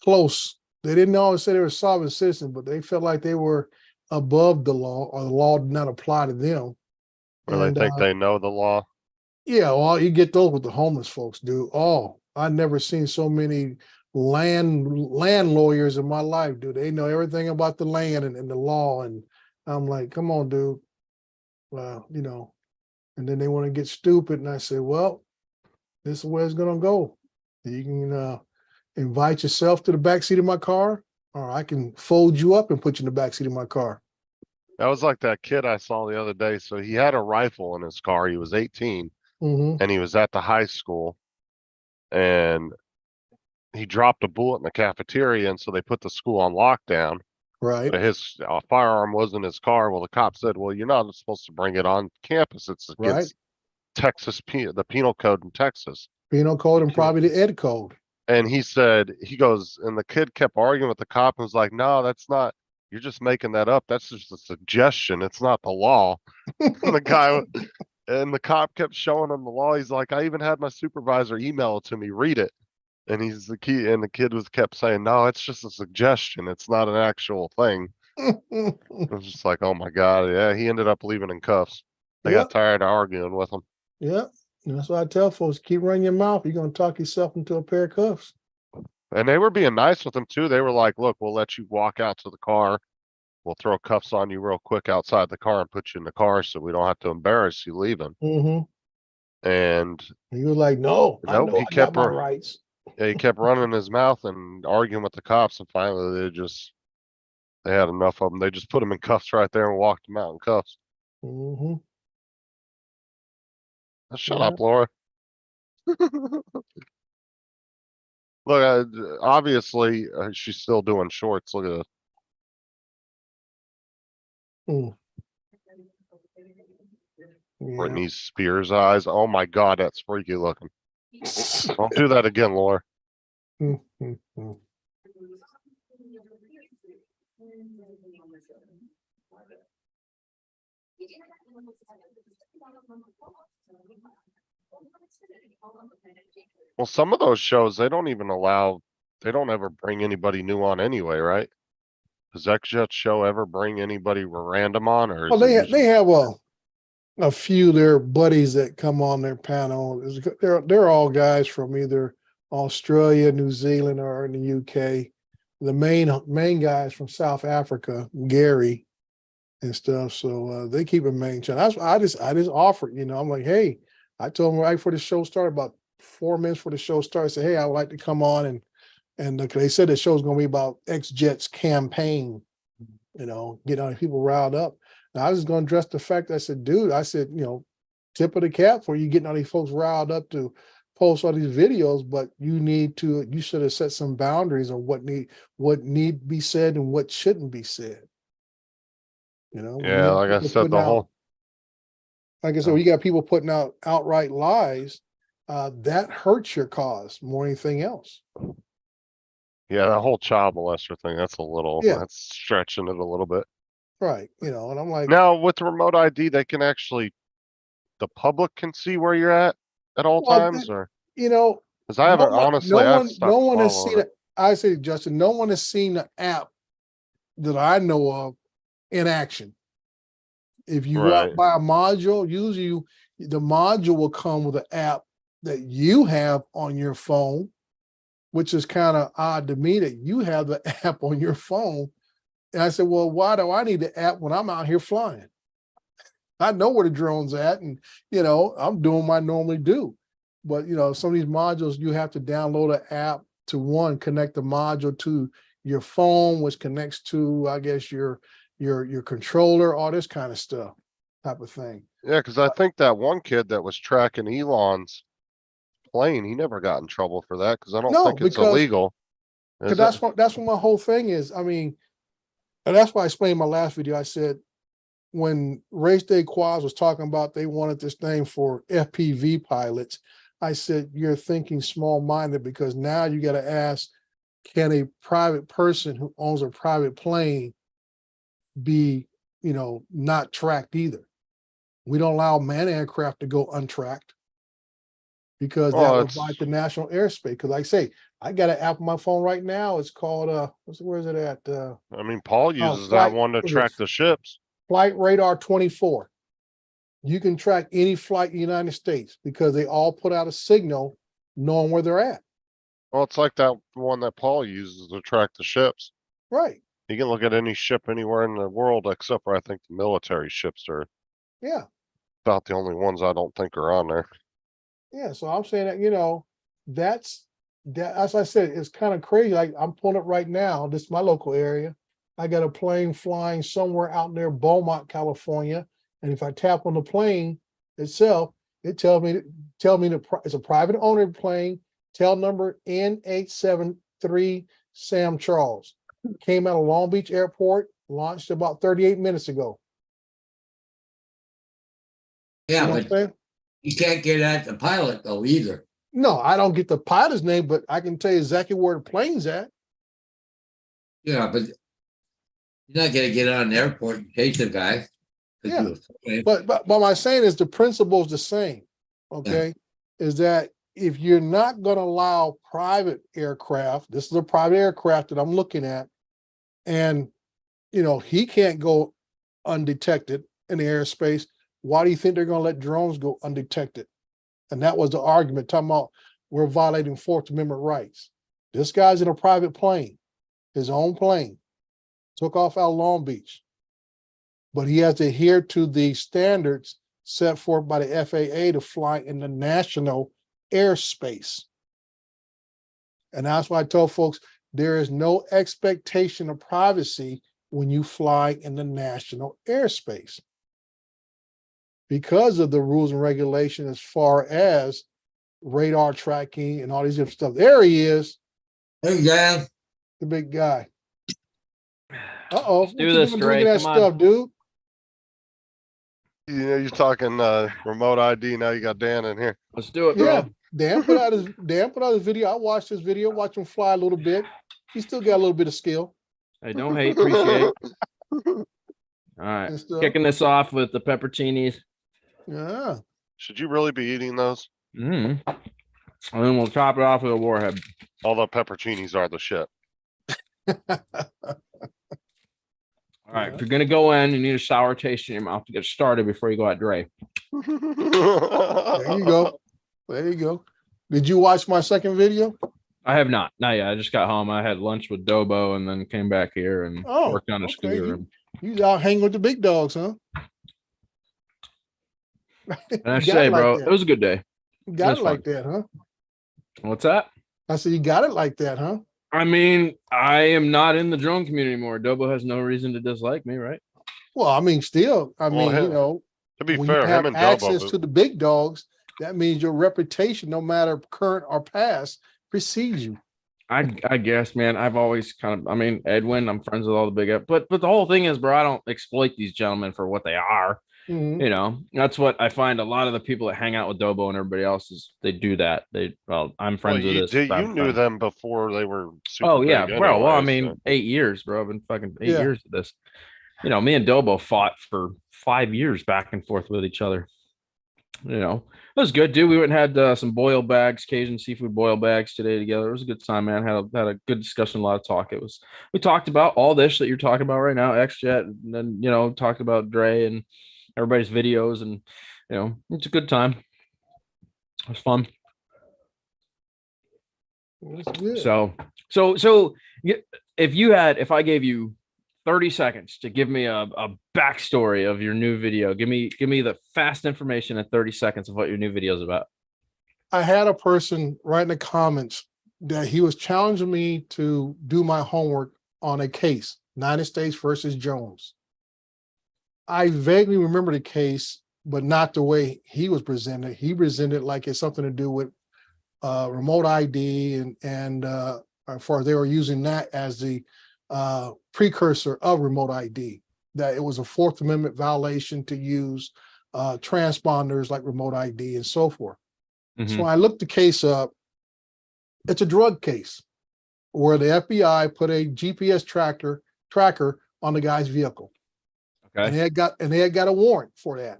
close. They didn't always say they were sovereign citizens, but they felt like they were above the law, or the law did not apply to them. Or they And think they know the law? yeah, well, you get those with the homeless folks, dude. Oh, I never seen so many land lawyers in my life, dude. They know everything about the land and the law. And I'm like, come on, dude. And then they want to get stupid. And I say, well, this is where it's gonna go. You can invite yourself to the backseat of my car, or I can fold you up and put you in the backseat of my car. That was like that kid I saw the other day. So he had a rifle in his car. He was 18 Mm-hmm. and he was at the high school, and he dropped a bullet in the cafeteria, and so they put the school on lockdown. Right. But his firearm was in his car. Well, the cop said, "Well, you're not supposed to bring it on campus. It's Right. against the penal code in Texas." Penal code You and can't. probably the ed code. And he said, he goes, and the kid kept arguing with the cop and was like, "No, that's not you're just making that up. That's just a suggestion. It's not the law. And the guy and the cop kept showing him the law. He's like, I even had my supervisor email it to me, read it. And he's the key. And the kid was kept saying, no, it's just a suggestion. It's not an actual thing. It was just like, oh my God. Yeah. He ended up leaving in cuffs. They Yep. got tired of arguing with him. Yeah, and that's why I tell folks, keep running your mouth. You're gonna talk yourself into a pair of cuffs. And they were being nice with him too. They were like, look, we'll let you walk out to the car. We'll throw cuffs on you real quick outside the car and put you in the car so we don't have to embarrass you leaving. Mm-hmm. And He was like, no, I nope, know he I got kept my her. rights. Yeah, he kept running his mouth and arguing with the cops, and finally they had enough of him. They just put him in cuffs right there and walked him out in cuffs. Mm-hmm. Shut Yeah. up, Laura. Look, obviously she's still doing shorts. Look at this. Mm. Yeah. Britney Spears eyes. Oh my God, that's freaky looking. Don't do that again, Laura. Mm-hmm. Well, some of those shows they don't ever bring anybody new on anyway, right? Does that show ever bring anybody random on, or Well, is it they usually? have a few of their buddies that come on their panel. They're all guys from either Australia, New Zealand, or in the UK. The main guys from South Africa, Gary and stuff. So they keep a main channel. That's why I just offered, I'm like, hey, I told them right before the show started, about 4 minutes before the show started, I said, hey, I would like to come on and they said the show's gonna be about X-Jet's campaign, get all people riled up. Now I was gonna address the fact I said, dude, I said, tip of the cap for you getting all these folks riled up to post all these videos, but you should have set some boundaries on what need be said and what shouldn't be said. When you Yeah, got like I people said, putting the out, whole like I said, when you got people putting out outright lies, that hurts your cause more than anything else. that whole child molester thing. Yeah. That's stretching it a little bit. Right. And I'm like, Now with the remote ID, the public can see where you're at all well, times, or you know, because I haven't honestly, I've no stopped one has seen following it. it. I say, Justin, no one has seen the app that I know of in action. If you go out Right. by a module, usually the module will come with an app that you have on your phone, which is kind of odd to me that you have the app on your phone. And I said, well, why do I need the app when I'm out here flying? I know where the drone's at, and I'm doing what I normally do. But some of these modules, you have to download an app to connect the module to your phone, which connects to, I guess, your controller, all this kind of stuff, type of thing. Yeah, because I think that one kid that was tracking Elon's plane, he never got in trouble for that because I don't No, think it's because illegal. Is it? that's what my whole thing is. I mean, and that's why I explained in my last video. I said when Race Day Quads was talking about they wanted this thing for FPV pilots, I said, you're thinking small-minded, because now you got to ask, can a private person who owns a private plane be, not tracked either? We don't allow manned aircraft to go untracked because that Well, would violate the national airspace. Because like I say, I got an app on my phone right now. It's called, where is it at? I mean, Paul uses that Flight, one to what is track it? the ships. Flight Radar 24. You can track any flight in the United States because they all put out a signal knowing where they're at. Well, it's like that one that Paul uses to track the ships. Right. You can look at any ship anywhere in the world except for I think the military ships are Yeah. about the only ones I don't think are on there. Yeah. So I'm saying that, that's that, as I said, it's kind of crazy. Like I'm pulling up right now. This is my local area. I got a plane flying somewhere out near Beaumont, California. And if I tap on the plane itself, it tells me it's a private owner plane, tail number N873 Sam Charles. Came out of Long Beach Airport, launched about 38 minutes ago. Yeah, You know what I'm but saying? you can't get at the pilot though either. No, I don't get the pilot's name, but I can tell you exactly where the plane's at. Yeah, but You're not gonna get on an airport and chase a guy. 'Cause Yeah. you were- But my saying is the principle is the same. Okay, is that if you're not going to allow private aircraft, this is a private aircraft that I'm looking at, and he can't go undetected in the airspace. Why do you think they're going to let drones go undetected? And that was the argument talking about we're violating Fourth Amendment rights. This guy's in a private plane, his own plane, took off out of Long Beach. But he has to adhere to the standards set forth by the FAA to fly in the national airspace. And that's why I told folks there is no expectation of privacy when you fly in the national airspace because of the rules and regulations as far as radar tracking and all these different stuff. There he is, Hey, Dan. the big guy. Uh-oh. Let's do this, Look Dre, at that come on. stuff, dude. You're talking remote ID. Now you got Dan in here. Let's do it, Yeah, bro. Dan put out his video. I watched his video, watch him fly a little bit. He still got a little bit of skill I don't hate, appreciate. All right, and stuff. kicking this off with the pepperoncinis. Yeah. Should you really be eating those? And then we'll top it off with a warhead. Although pepperoncinis are the shit. All right, if you're gonna go in, you need a sour taste in your mouth to get started before you go at Dre. There you go. There you go. Did you watch my second video? I have not yet. I just got home. I had lunch with Dobo and then came back here and Oh, worked on a okay. scooter. You out hanging with the big dogs, huh? And I You got say, it like bro, that. it was a good day. You got was it like that, huh? What's that? I said, you got it like that, huh? I mean, I am not in the drone community anymore. Dobo has no reason to dislike me, right? Well, I mean, still, I Well, mean, hell, To be when you fair, have him and access Dobo, to the big dogs, that means your reputation, no matter current or past, precedes you. I guess, man, I've always kind of, I mean, Edwin, I'm friends with all the big, but the whole thing is, bro, I don't exploit these gentlemen for what they are. Mhm. You know, that's what I find a lot of the people that hang out with Dobo and everybody else is they do that. Well, I'm well, friends with you this. did, you I'm knew friends- them before they were super Oh yeah, big bro. Well, I anyway, mean, 8 years, bro. I've been fucking 8 Yeah. years at this. You know, me and Dobo fought for 5 years back and forth with each other. You know, it was good, dude. We went and had some boil bags, Cajun seafood boil bags today together. It was a good time, man. Had a good discussion, a lot of talk. We talked about all this that you're talking about right now, XJet, and then talked about Dre and everybody's videos, and it's a good time. It was fun. That's good. So if I gave you 30 seconds to give me a backstory of your new video, give me the fast information in 30 seconds of what your new video is about. I had a person write in the comments that he was challenging me to do my homework on a case, United States versus Jones. I vaguely remember the case, but not the way he was presented. He presented like it's something to do with remote ID and as far as they were using that as the precursor of remote ID, that it was a Fourth Amendment violation to use transponders like remote ID and so forth. So when I looked the case up, it's a drug case where the FBI put a GPS tracker on the guy's vehicle. Okay. And they had got a warrant for that.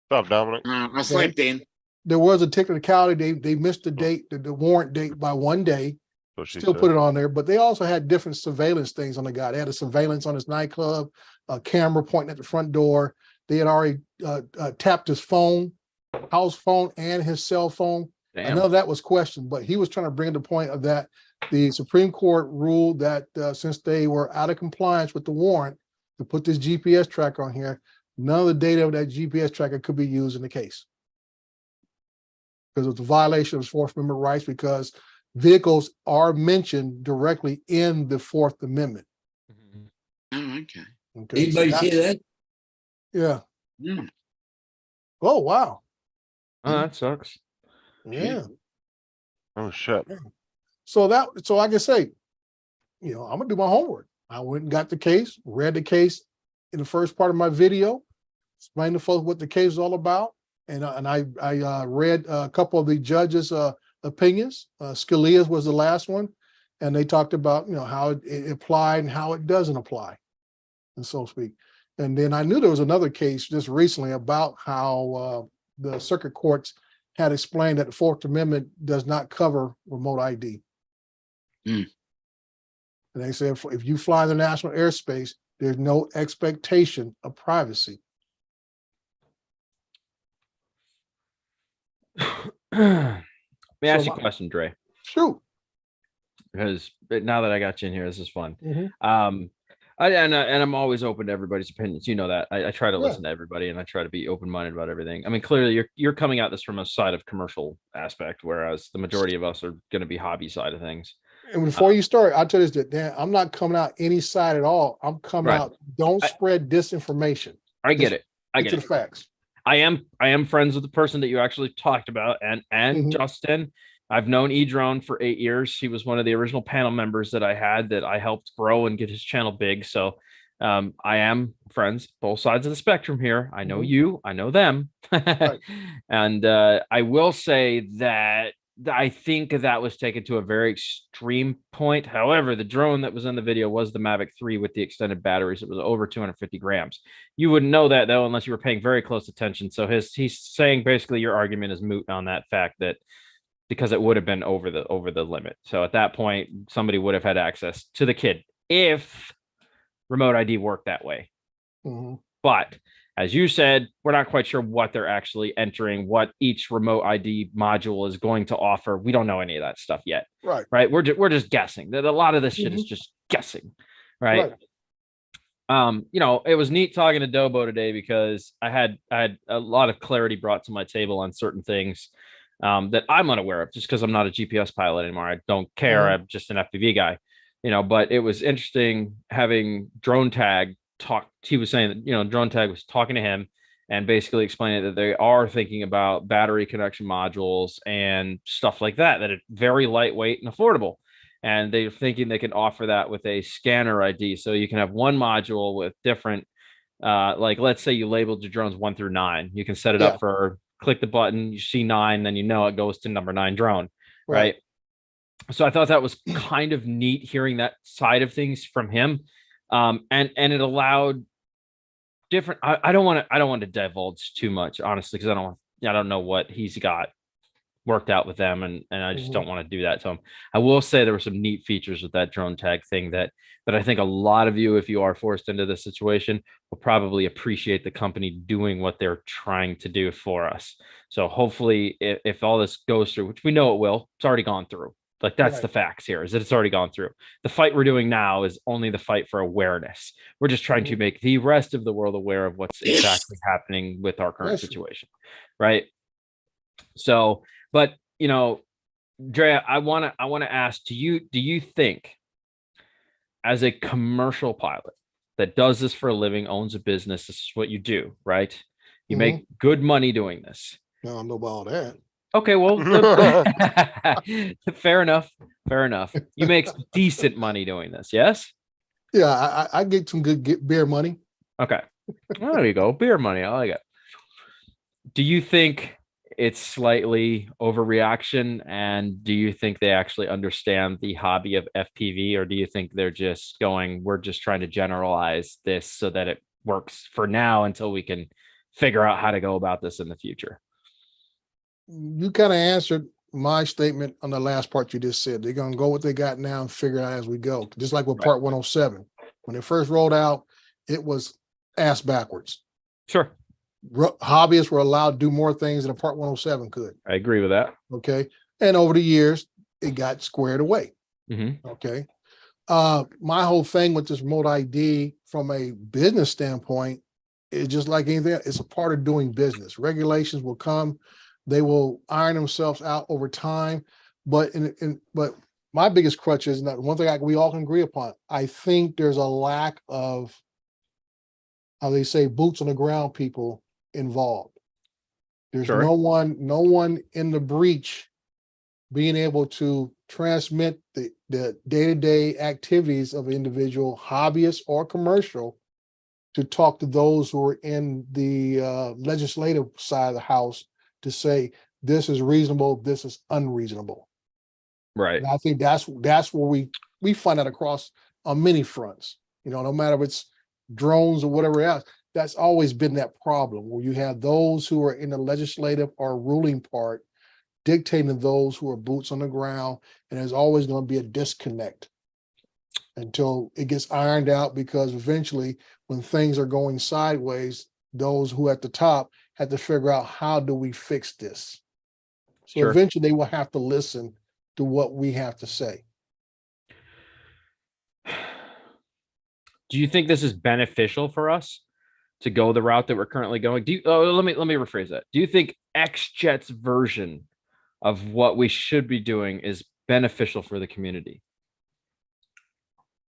What's up, Dominic? I slept in. There was a technicality, they missed the date, the warrant date by one day, So she still said. put it on there, but they also had different surveillance things on the guy. They had a surveillance on his nightclub, a camera pointing at the front door. They had already tapped his phone, house phone, and his cell phone. I Damn. know that was questioned, but he was trying to bring the point of that the Supreme Court ruled that since they were out of compliance with the warrant to put this GPS tracker on here, none of the data of that GPS tracker could be used in the case. Because it was a violation of Fourth Amendment rights because vehicles are mentioned directly in the Fourth Amendment. Oh, okay. Okay, so Anybody that- see that? Yeah. Hmm. Oh, wow. Oh, that sucks. Yeah. Oh shit. So like I say, I'm gonna do my homework. I went and got the case, read the case in the first part of my video, explained to folks what the case is all about, and I read a couple of the judges' opinions. Scalia's was the last one, and they talked about how it applied and how it doesn't apply. and so to speak. And then I knew there was another case just recently about how the circuit courts had explained that the Fourth Amendment does not cover remote ID. Hmm. And they said if you fly in the national airspace, there's no expectation of privacy. Let me ask So you a my- question, Dre, Shoot. because now that I got you in here, this is fun. Mhm. And I'm always open to everybody's opinions. You know that. I try to Yeah. listen to everybody, and I try to be open minded about everything. I mean, clearly you're coming at this from a side of commercial aspect, whereas the majority of us are going to be hobby side of things. And before you start, I'll tell you this, Dan, I'm not coming out any side at all. I'm coming Right. out, don't I- spread disinformation. I get it. I Get get to the it. facts. I am friends with the person that you actually talked about, and Mhm. Justin. I've known Edrone for 8 years. He was one of the original panel members that I had that I helped grow and get his channel big. So I am friends, both sides of the spectrum here. I know Mhm. you, I know them. And I will say that I think that was taken to a very extreme point. However, the drone that was in the video was the Mavic 3 with the extended batteries. It was over 250 grams. You wouldn't know that though, unless you were paying very close attention. So he's saying basically your argument is moot on that fact that because it would have been over the limit. So at that point, somebody would have had access to the kid if remote ID worked that way. Mhm. But as you said, we're not quite sure what they're actually entering, what each remote ID module is going to offer. We don't know any of that stuff yet. Right. Right. We're just guessing. That a lot of this shit is just guessing. Right. You know, it was neat talking to Dobo today because I had a lot of clarity brought to my table on certain things that I'm unaware of just because I'm not a GPS pilot anymore. I don't care. Mhm. I'm just an FPV guy, you know, but it was interesting having Drone Tag talk. He was saying that, you know, Drone Tag was talking to him and basically explaining that they are thinking about battery connection modules and stuff like that, that it's very lightweight and affordable. And they're thinking they can offer that with a scanner ID. So you can have one module with different, like let's say you labeled your drones 1 through 9. You can set it Yeah. up for click the button, you see 9, then you know it goes to number 9 drone. Right. So I thought that was kind of neat hearing that side of things from him. And it allowed different, I don't want to divulge too much, honestly, because I don't know what he's got worked out with them, and I just Mhm. don't want to do that to him. I will say there were some neat features with that Drone Tag thing that I think a lot of you, if you are forced into this situation, will probably appreciate the company doing what they're trying to do for us. So hopefully if all this goes through, which we know it will, it's already gone through. Like that's Right. the facts here, is that it's already gone through. The fight we're doing now is only the fight for awareness. We're just trying to Mhm. make the rest of the world aware of what's exactly happening with our current Yes. situation. Right. So, but you know, Drea, I want to ask, do you think as a commercial pilot that does this for a living, owns a business, this is what you do, right? You Mhm. make good money doing this. I don't know about all that. Okay, well, fair enough. Fair enough. You make decent money doing this, yes? Yeah, I get some good beer money. Okay. Well, there you go. Beer money. I like it. Do you think it's slightly overreaction? And do you think they actually understand the hobby of FPV? Or do you think they're just going, we're just trying to generalize this so that it works for now until we can figure out how to go about this in the future? You kind of answered my statement on the last part you just said. They're going to go what they got now and figure it out as we go. Just like with Right. Part 107. When it first rolled out, it was ass backwards. Sure. Hobbyists were allowed to do more things than a Part 107 could. I agree with that. Okay. And over the years, it got squared away. Mhm. Okay. My whole thing with this remote ID from a business standpoint is just like anything else. It's a part of doing business. Regulations will come, they will iron themselves out over time. But but my biggest crutch is that one thing we all can agree upon. I think there's a lack of, how they say, boots on the ground people involved. There's Sure. no one in the breach being able to transmit the day-to-day activities of an individual, hobbyist or commercial, to talk to those who are in the legislative side of the house to say, this is reasonable, this is unreasonable. Right. And I think that's where we find that across on many fronts. You know, no matter if it's drones or whatever else. That's always been that problem where you have those who are in the legislative or ruling part dictating to those who are boots on the ground, and there's always going to be a disconnect until it gets ironed out, because eventually when things are going sideways, those who at the top have to figure out, how do we fix this? So Sure. eventually they will have to listen to what we have to say. Do you think this is beneficial for us to go the route that we're currently going? Let me rephrase that. Do you think XJet's version of what we should be doing is beneficial for the community?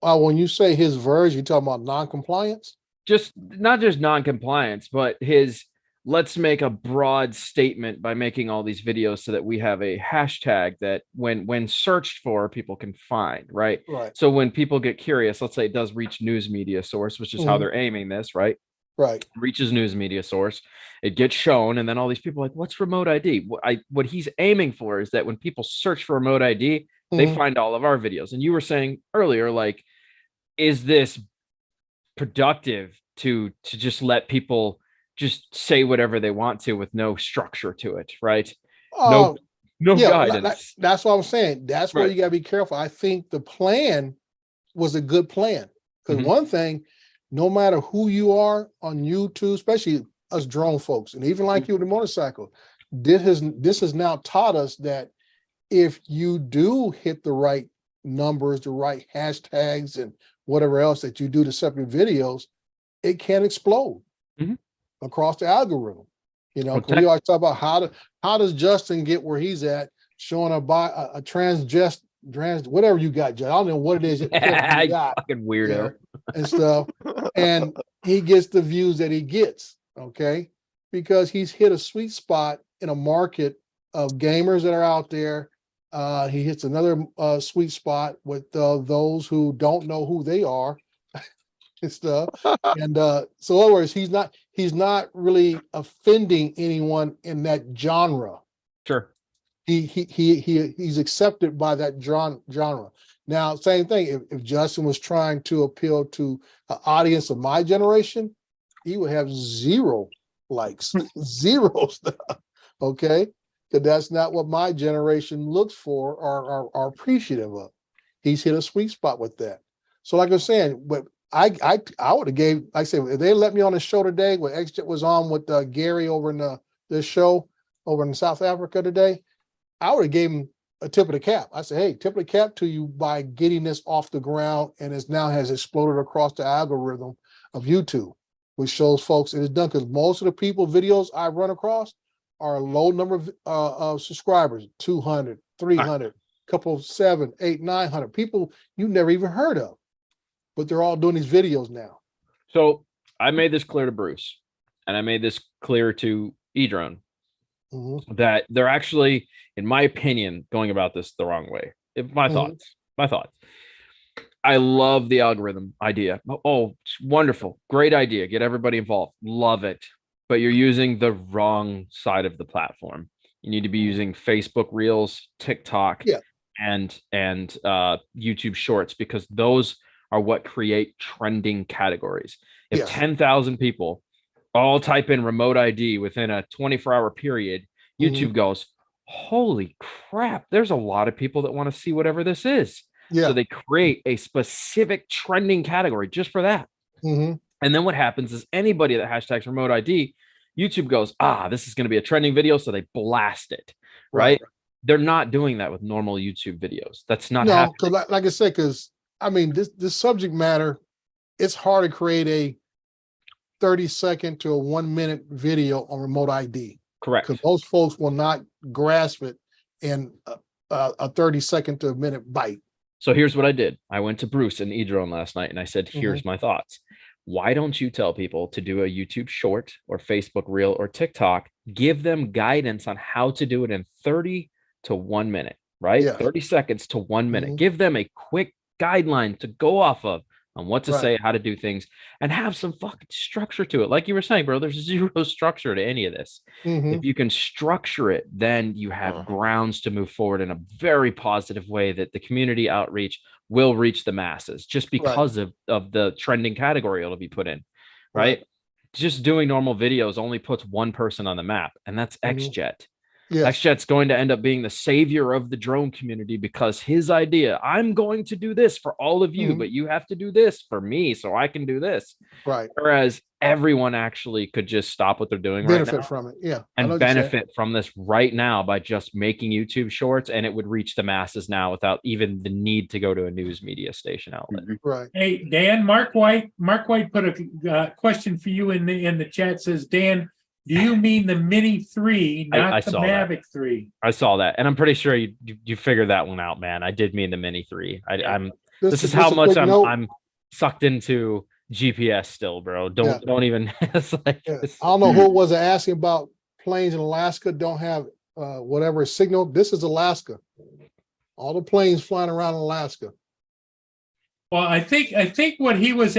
When you say his version, you talking about non-compliance? Just not just non-compliance, but his let's make a broad statement by making all these videos so that we have a hashtag that when searched for, people can find, right? Right, So when people get curious, let's say it does reach news media source, which is how Mhm. they're aiming this, right? right. Reaches news media source, it gets shown, and then all these people are like, what's remote ID? What he's aiming for is that when people search for remote ID, they Mhm. find all of our videos. And you were saying earlier, like, is this productive to just let people just say whatever they want to with no structure to it, right? Uh, No yeah, guidance. that's what I'm saying. That's where Right. you gotta be careful. I think the plan was a good plan. Because Mhm. one thing, no matter who you are on YouTube, especially us drone folks, and even like you with the motorcycle, this has now taught us that if you do hit the right numbers, the right hashtags, and whatever else that you do to separate videos, it can explode Mhm. across the algorithm. You know, Well, 'cause we always talk about how does Justin get where he's at, showing a trans whatever you got, Justin. I don't know what it is you got Fucking weirdo. there and stuff, and he gets the views that he gets, okay, because he's hit a sweet spot in a market of gamers that are out there. He hits another sweet spot with those who don't know who they are and stuff. And so in other words, he's not really offending anyone in that genre. Sure. He's accepted by that genre. Now, same thing, if Justin was trying to appeal to an audience of my generation, he would have zero likes, zero stuff. Okay. Because that's not what my generation looks for or are appreciative of. He's hit a sweet spot with that. So like I was saying, but I would have gave, like I said, if they let me on the show today, when XJet was on with Gary over in this show over in South Africa today, I would have gave him a tip of the cap. I said, hey, tip of the cap to you by getting this off the ground, and it now has exploded across the algorithm of YouTube, which shows folks it is done, because most of the people videos I run across are a low number of subscribers, 200, 300, couple 7, 8, 900 people you never even heard of, but they're all doing these videos now. So I made this clear to Bruce, and I made this clear to Edrone, Mhm. that they're actually, in my opinion, going about this the wrong way. My Mhm. thoughts. I love the algorithm idea. Oh, it's wonderful. Great idea. Get everybody involved. Love it. But you're using the wrong side of the platform. You need to be using Facebook Reels, TikTok, Yeah. and YouTube Shorts, because those are what create trending categories. If Yes. 10,000 people all type in remote ID within a 24-hour period, Mhm. YouTube goes, holy crap, there's a lot of people that want to see whatever this is. Yeah. So they create a specific trending category just for that. Mhm. And then what happens is anybody that hashtags remote ID, YouTube goes, this is going to be a trending video. So they blast it, right? They're not doing that with normal YouTube videos. That's not No, happening. because like I said, because I mean, this subject matter, it's hard to create a 30-second to a 1-minute video on remote ID, Correct. because most folks will not grasp it in a 30-second to a minute bite. So here's what I did. I went to Bruce and Edrone last night and I said, here's my thoughts. Why don't you tell people to do a YouTube short or Facebook reel or TikTok, give them guidance on how to do it in 30 to 1 minute, right? Yes. 30 seconds to 1 minute. Mhm. Give them a quick guideline to go off of on what to Right. say, how to do things, and have some fucking structure to it. Like you were saying, bro, there's zero structure to any of this. Mhm. If you can structure it, then you have grounds to move forward in a very positive way that the community outreach will reach the masses just Right. because of the trending category it'll be put in, Right. right? Just doing normal videos only puts one person on the map, and that's Mhm. XJet. Yes, XJet's going to end up being the savior of the drone community because his idea, I'm going to do this for all of you, Mhm. but you have to do this for me so I can do this. right. Whereas everyone actually could just stop what they're doing right Benefit now from it. Yeah. I know and what you're saying. benefit from this right now by just making YouTube shorts, and it would reach the masses now without even the need to go to a news media station outlet. Right. Hey, Dan, Mark White put a question for you in the chat. Says, Dan, do you mean the Mini 3, I not the saw that. Mavic 3? I saw that, and I'm pretty sure you figured that one out, man. I did mean the Mini 3. I'm this is how just a much quick note. I'm sucked into GPS still, bro. Don't even it's like Yeah. it's- I don't know who it was asking about planes in Alaska don't have whatever signal. This is Alaska. All the planes flying around Alaska. Well, I think what he was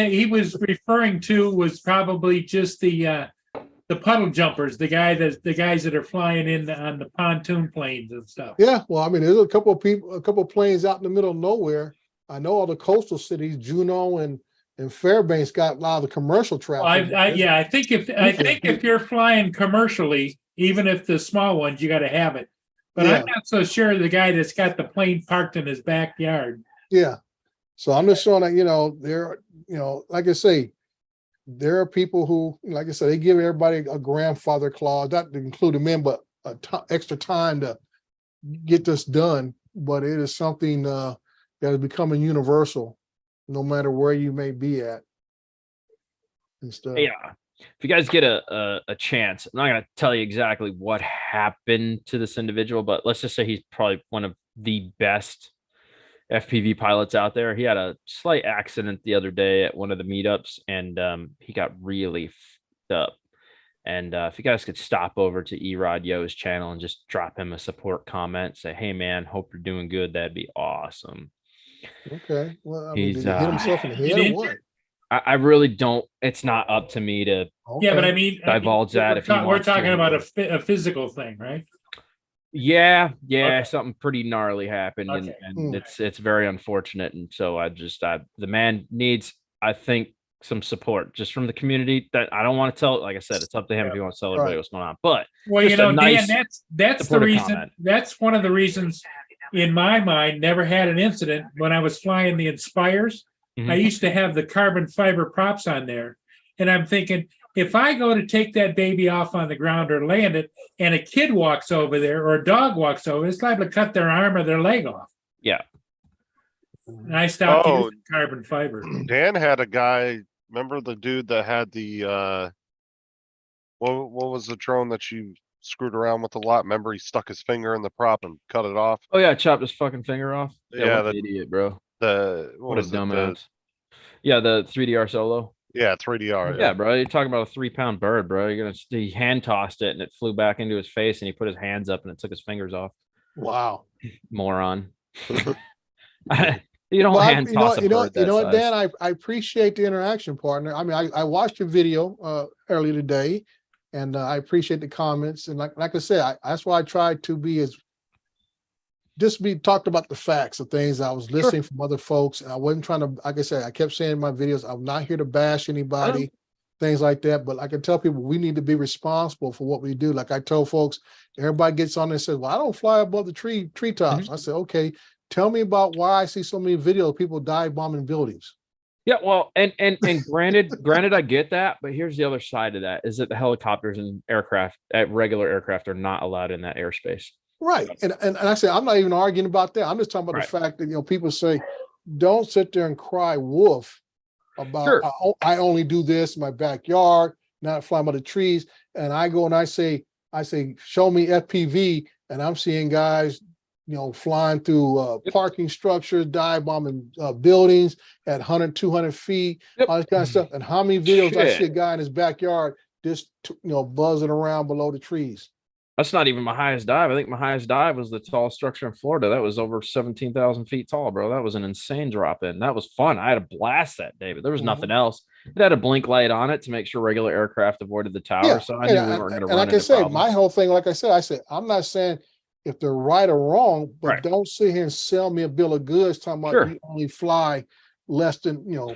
referring to was probably just the puddle jumpers, the guys that are flying in on the pontoon planes and stuff. Yeah, well, I mean, there's a couple of planes out in the middle of nowhere. I know all the coastal cities, Juneau and Fairbanks, got a lot of the commercial traffic. I think if you're flying commercially, even if the small ones, you got to have it. But Yeah. I'm not so sure the guy that's got the plane parked in his backyard. Yeah. So I'm just showing that, there, like I say, there are people who, like I said, they give everybody a grandfather clause, not to include them in, but extra time to get this done. But it is something that is becoming universal, no matter where you may be at. And stuff. yeah. If you guys get a chance, I'm not gonna tell you exactly what happened to this individual, but let's just say he's probably one of the best FPV pilots out there. He had a slight accident the other day at one of the meetups, and he got really f***ed up. And if you guys could stop over to Erod Yo's channel and just drop him a support comment, say, "Hey man, hope you're doing good," that'd be awesome. Okay. Well, I mean, He's, did he hit himself in the he head or did. what? I really don't. It's not up to me to. Yeah, but Okay. I mean, Divulge that if he we're wants to. talking about a physical thing, right? Yeah, Okay. something pretty gnarly happened, Okay. and it's very unfortunate. And so the man needs, I think, some support just from the community. That I don't want to tell. Like I said, it's up to him if he wants to tell everybody Right. what's going on. But Well, Just a nice Dan, that's the supportive reason. comment. That's one of the reasons, in my mind, never had an incident when I was flying the Inspires. Mhm. I used to have the carbon fiber props on there, and I'm thinking, if I go to take that baby off on the ground or land it, and a kid walks over there or a dog walks over, it's liable to cut their arm or their leg off. Yeah. And I stopped Oh. using carbon fiber. Dan had a guy, remember the dude that had the, what was the drone that you screwed around with a lot? Remember he stuck his finger in the prop and cut it off? oh yeah, chopped his fucking finger off. Yeah, what an idiot, bro. What What a was it? The- dumbass. Yeah, the 3DR solo. Yeah, 3DR. Yeah, bro. You're talking about a 3-pound bird, bro. He hand tossed it and it flew back into his face, and he put his hands up and it took his fingers off. Wow. Moron. You don't Well, hand toss a bird that what, size. Dan, I appreciate the interaction, partner. I mean, I watched your video earlier today, and I appreciate the comments. And like I said, that's why I tried to be talked about the facts of things. I was listening from other folks, and I wasn't trying to, like I said, I kept saying in my videos, I'm not here to bash anybody, things like that. But I can tell people we need to be responsible for what we do. Like I told folks, everybody gets on there and says, "Well, I don't fly above the treetops." I said, "Okay, tell me about why I see so many videos of people dive bombing buildings." Yeah, well, and granted, I get that, but here's the other side of that: is that the helicopters and regular aircraft, are not allowed in that airspace. Right. And I say, I'm not even arguing about that. I'm just talking about the fact that, people say, don't sit there and cry wolf about, Sure. I only do this in my backyard, not flying by the trees. And I go and I say, show me FPV. And I'm seeing guys, flying through parking structures, dive bombing buildings at 100, 200 feet, all this kind of stuff. And how many videos I see a guy in his backyard just, buzzing around below the trees. That's not even my highest dive. I think my highest dive was the tallest structure in Florida. That was over 17,000 feet tall, bro. That was an insane drop in. That was fun. I had a blast that day, but there was nothing else. It had a blink light on it to make sure regular aircraft avoided the tower. So I knew we weren't going to run like I into said, problems. my whole thing, like I said, I'm not saying if they're right or wrong, but Right. don't sit here and sell me a bill of goods talking about Sure. you only fly less than, you know,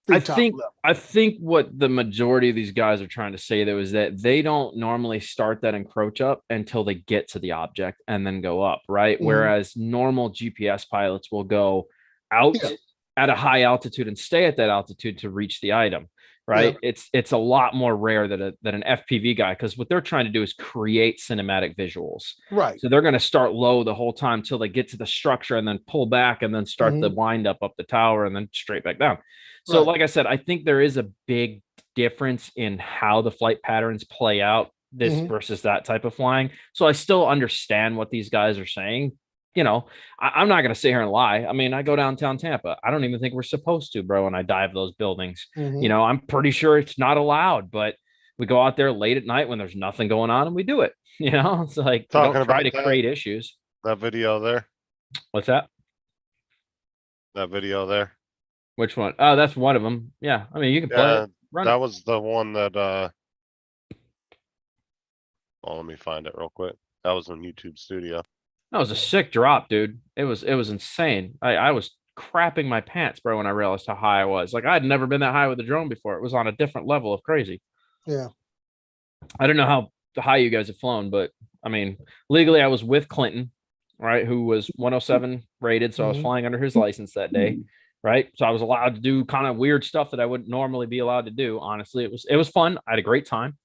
I treetop think level. I think what the majority of these guys are trying to say though is that they don't normally start that encroach up until they get to the object and then go up, right? Mhm. Whereas normal GPS pilots will go out Yeah. at a high altitude and stay at that altitude to reach the item, right? It's a lot more rare that an FPV guy, because what they're trying to do is create cinematic visuals. Right. So they're going to start low the whole time till they get to the structure and then pull back and then start the Mhm. wind up the tower and then straight back down. So, Right. like I said, I think there is a big difference in how the flight patterns play out this Mhm. versus that type of flying. So I still understand what these guys are saying. You know, I'm not going to sit here and lie. I mean, I go downtown Tampa. I don't even think we're supposed to, bro. And I dive those buildings. Mhm. You know, I'm pretty sure it's not allowed, but we go out there late at night when there's nothing going on and we do it. You know, it's like we Talking don't try about to that. create issues. That video there, What's that? that video there. Which one? Oh, that's one of them. Yeah. I mean, you can play Yeah, it. Run that it. was the one that, well, let me find it real quick. That was on YouTube Studio. That was a sick drop, dude. It was insane. I was crapping my pants, bro, when I realized how high I was. Like I had never been that high with a drone before. It was on a different level of crazy. Yeah. I don't know how high you guys have flown, but I mean, legally I was with Clinton, right, who was 107 rated, so I was Mhm. flying under his license that day, right? So I was allowed to do kind of weird stuff that I wouldn't normally be allowed to do. Honestly, it was fun. I had a great time.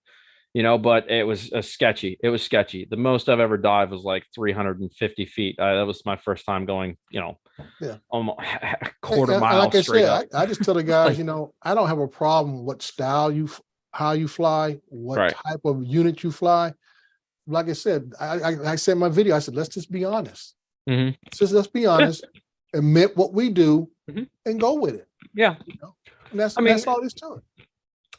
You know, but it was sketchy. It was sketchy. The most I've ever dived was like 350 feet. That was my first time going, you know, Yeah. almost a And- quarter and mile like I straight said, up. I just tell the guys, you know, I don't have a problem what style how you fly, what Right. type of unit you fly. Like I said, I said in my video, I said, let's just be honest. Mhm. Let's be honest, admit what we do Mhm. and go with it. Yeah. And that's, I mean- that's all there is to it.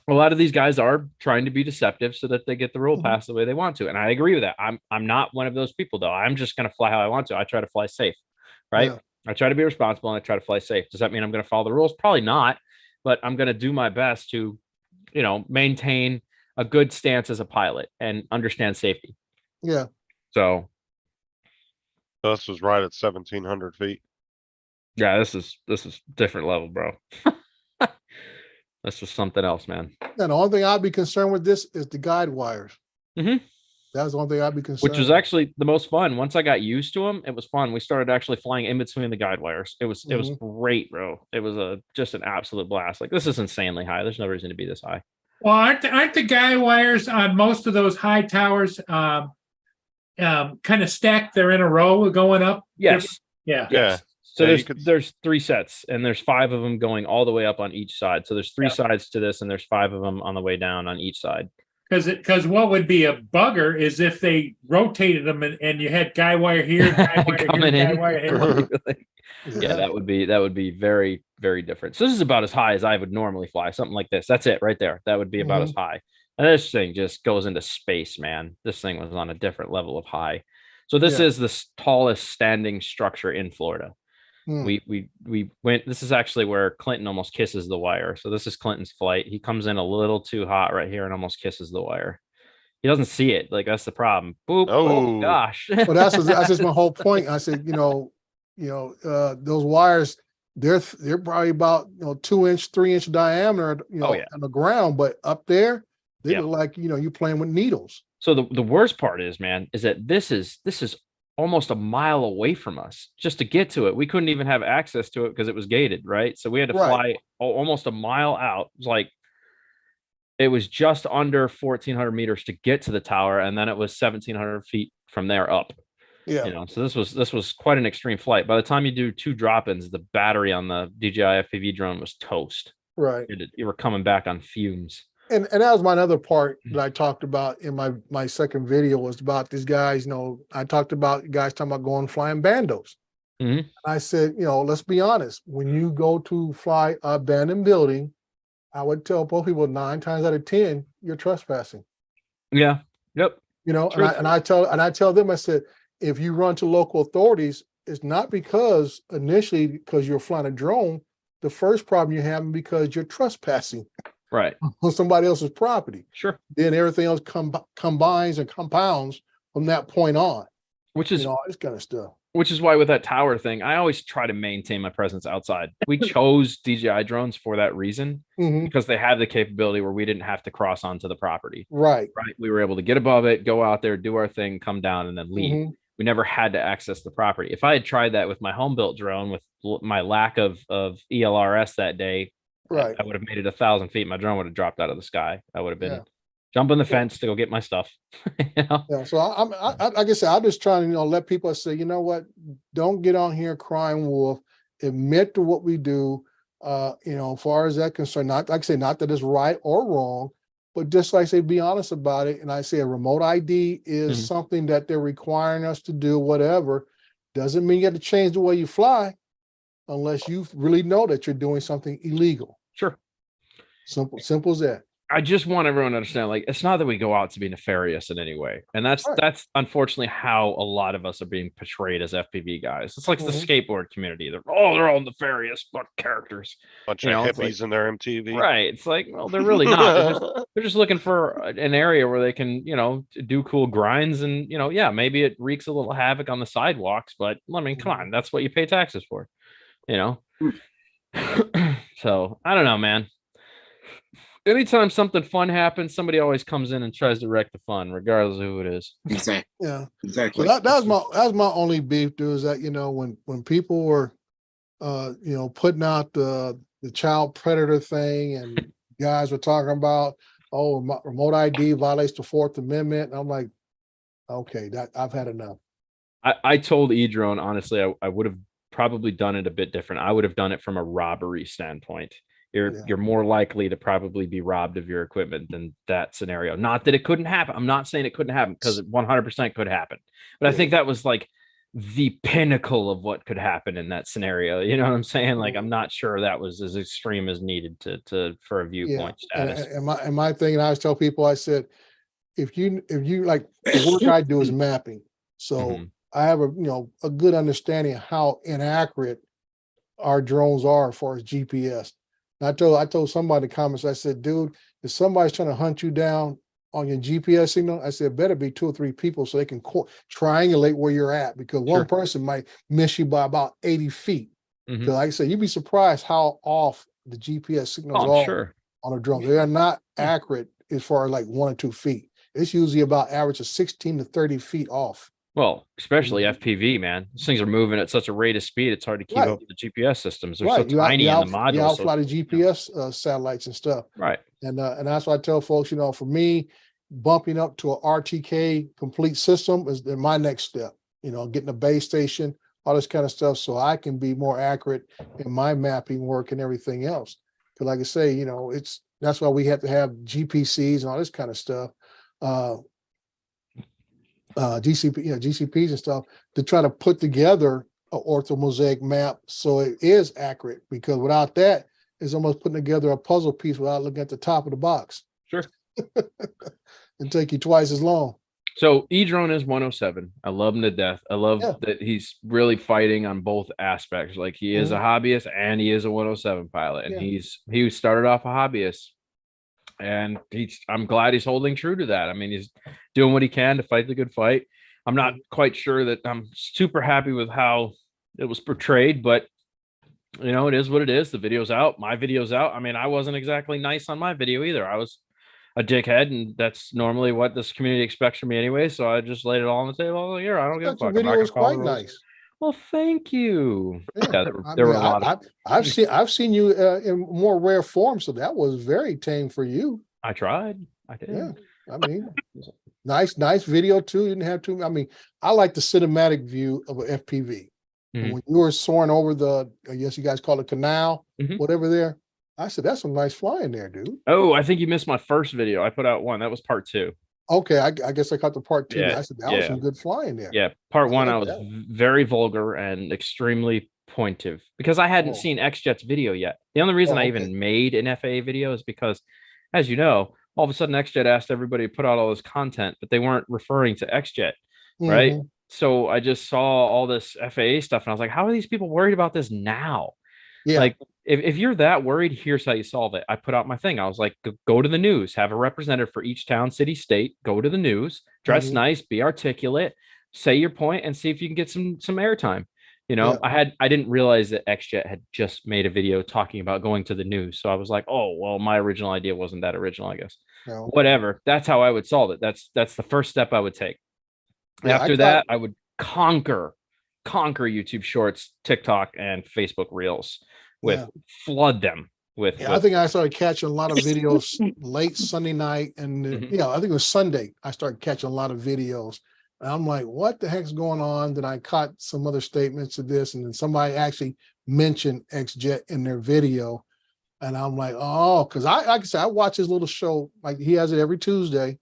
A lot of these guys are trying to be deceptive so that they get the rule Mhm. passed the way they want to. And I agree with that. I'm not one of those people though. I'm just going to fly how I want to. I try to fly safe, right? Yeah. I try to be responsible and I try to fly safe. Does that mean I'm going to follow the rules? Probably not, but I'm going to do my best to, you know, maintain a good stance as a pilot and understand safety. Yeah. So This was right at 1,700 feet. yeah, this is different level, bro. This was something else, man. And the only thing I'd be concerned with this is the guide wires. Mhm. That's the only thing I'd be concerned Which was with. actually the most fun. Once I got used to them, it was fun. We started actually flying in between the guide wires. It was Mhm. great, bro. It was just an absolute blast. Like this is insanely high. There's no reason to be this high. Well, aren't the guy wires on most of those high towers kind of stacked? They're in a row going up. Yes. Yeah. Yeah. So Yeah, you could- there's 3 sets and there's 5 of them going all the way up on each side. So there's 3 Yeah. sides to this and there's 5 of them on the way down on each side. Because what would be a bugger is if they rotated them and you had guy wire here, guy wire Coming here, guy in. wire here. Yeah, that would be very, very different. So this is about as high as I would normally fly, something like this. That's it right there. That would be about as high. And this thing just goes into space, man. This thing was on a different level of high. So this Yeah. is the tallest standing structure in Florida. Hmm. We went, this is actually where Clinton almost kisses the wire. So this is Clinton's flight. He comes in a little too hot right here and almost kisses the wire. He doesn't see it. Like that's the problem. Boop. Oh Oh. gosh. Well, that's just my whole point. I said, those wires, they're probably about 2-inch, 3-inch diameter, Oh, yeah. on the ground, but up there, they Yeah. look like you're playing with needles. So the worst part is, man, is that this is almost a mile away from us just to get to it. We couldn't even have access to it because it was gated, right? So we had to Right. fly almost a mile out. It was just under 1,400 meters to get to the tower, and then it was 1,700 feet from there up. Yeah. So this was quite an extreme flight. By the time you do 2 drop-ins, the battery on the DJI FPV drone was toast. Right. You were coming back on fumes. And that was my other part that I talked about in my second video was about these guys. I talked about guys talking about going flying bandos. Mhm. I said, let's be honest. When you go to fly a abandoned building, I would tell both people 9 times out of 10 you're trespassing. Yeah. Yep. And I tell them, I said, if you run to local authorities, it's not because you're flying a drone. The first problem you're having because you're trespassing Right. on somebody else's property. Sure. Then everything else combines and compounds from that point on. which you is know, all this kind of stuff. which is why with that tower thing, I always try to maintain my presence outside. We chose DJI drones for that reason Mhm. because they have the capability where we didn't have to cross onto the property. Right. Right. We were able to get above it, go out there, do our thing, come down, and then leave. Mhm. We never had to access the property. If I had tried that with my home built drone with my lack of ELRS that day, Right. I would have made it 1,000 feet. My drone would have dropped out of the sky. I would have been Yeah. jumping the fence to go get my stuff. You know? Yeah. So like I said, I'm just trying to, you know, let people say, you know what, don't get on here crying wolf. Admit to what we do. You know, as far as that concerned, not like I say, not that it's right or wrong, but just like I say, be honest about it. And I say a remote ID is Mhm. something that they're requiring us to do, whatever. Doesn't mean you have to change the way you fly unless you really know that you're doing something illegal. Sure. Simple as that. I just want everyone to understand, like, it's not that we go out to be nefarious in any way. And that's Right. that's unfortunately how a lot of us are being portrayed as FPV guys. It's like the Mhm. skateboard community. They're all nefarious but characters. Bunch You of know, it's hippies like- in their MTV. Right. It's like, well, they're really not. They're just looking for an area where they can, you know, do cool grinds and, you know, yeah, maybe it wreaks a little havoc on the sidewalks, but I mean, come on, that's what you pay taxes for, you know? So I don't know, man. Anytime something fun happens, somebody always comes in and tries to wreck the fun, regardless of who it is. Exactly. Yeah. So Exactly. that was my only beef, dude, is that, you know, when people were you know, putting out the child predator thing and guys were talking about, oh, remote ID violates the Fourth Amendment. And I'm like, okay, that I've had enough. I told Edrone, honestly, I would have probably done it a bit different. I would have done it from a robbery standpoint. Yeah. You're more likely to probably be robbed of your equipment than that scenario. Not that it couldn't happen. I'm not saying it couldn't happen because it 100% could happen. But I Yeah. think that was like the pinnacle of what could happen in that scenario. You know what I'm saying? Like, I'm not sure that was as extreme as needed to for a viewpoint status. And my thing, and I always tell people, I said, if you like the work I do is mapping. So Mhm. I have a good understanding of how inaccurate our drones are as far as GPS. And I told somebody in the comments, I said, dude, if somebody's trying to hunt you down on your GPS signal, I said, it better be 2 or 3 people so they can triangulate where you're at, because one Sure. person might miss you by about 80 feet. Mhm. Because like I said, you'd be surprised how off the GPS signals Oh, I'm are sure. on a drone. They are not accurate as far as like 1 or 2 feet. It's usually about average of 16 to 30 feet off. Well, especially Mhm. FPV, man. These things are moving at such a rate of speed, it's hard to keep Right. up with the GPS systems. They're Right. so tiny in the modules. You so- outfly the GPS satellites and stuff. right. And that's why I tell folks, you know, for me, bumping up to a RTK complete system is my next step, you know, getting a base station, all this kind of stuff, so I can be more accurate in my mapping work and everything else. Because like I say, you know, that's why we have to have GPCs and all this kind of stuff. GCPs and stuff to try to put together an orthomosaic map so it is accurate, because without that, it's almost putting together a puzzle piece without looking at the top of the box. Sure. And take you twice as long. So Edrone is 107. I love him to death. I love Yeah. that he's really fighting on both aspects. Like, he is a hobbyist and he is a 107 pilot. And Yeah. he started off a hobbyist. And I'm glad he's holding true to that. I mean, he's doing what he can to fight the good fight. I'm not quite sure that I'm super happy with how it was portrayed, but you know, it is what it is. The video's out. My video's out. I mean, I wasn't exactly nice on my video either. I was a dickhead, and that's normally what this community expects from me anyway. So I just laid it all on the table. Here, I don't give a But your fuck. I'm not video gonna was follow the quite rules. nice. Well, thank you. Yeah, Yeah, I there were mean, a lot of. I've seen you in more rare form, so that was very tame for you. I tried. I did. Yeah, I mean, nice video too. You didn't have to. I mean, I like the cinematic view of an FPV. Mhm. When you were soaring over I guess you guys call it canal, Mhm. whatever there, I said, that's some nice flying there, dude. Oh, I think you missed my first video. I put out one. That was part 2. Okay, I guess I caught the part 2. Yeah, I said, that was yeah. some good flying there. Yeah, part I 1, I like was that. very vulgar and extremely pointive because I hadn't Oh. seen XJet's video yet. The only reason Oh, I okay. even made an FAA video is because, as you know, all of a sudden XJet asked everybody to put out all this content, but they weren't referring to XJet, right? Mhm. So I just saw all this FAA stuff and I was like, how are these people worried about this now? Yeah. Like, if you're that worried, here's how you solve it. I put out my thing. I was like, go to the news, have a representative for each town, city, state, go to the news, dress Mhm. nice, be articulate, say your point and see if you can get some airtime. You know, Yeah. I didn't realize that XJet had just made a video talking about going to the news. So I was like, oh, well, my original idea wasn't that original, I guess. No. Whatever. That's how I would solve it. That's the first step I would take. Yeah, After that, I would conquer YouTube Shorts, TikTok, and Facebook Reels with Yeah. flood them with. Yeah, I think I started catching a lot of videos late Sunday night, and Mhm. I think it was Sunday. I started catching a lot of videos, and I'm like, "What the heck's going on?" Then I caught some other statements of this, and then somebody actually mentioned XJet in their video, and I'm like, "Oh," because like I said, I watch his little show. Like he has it every Tuesday,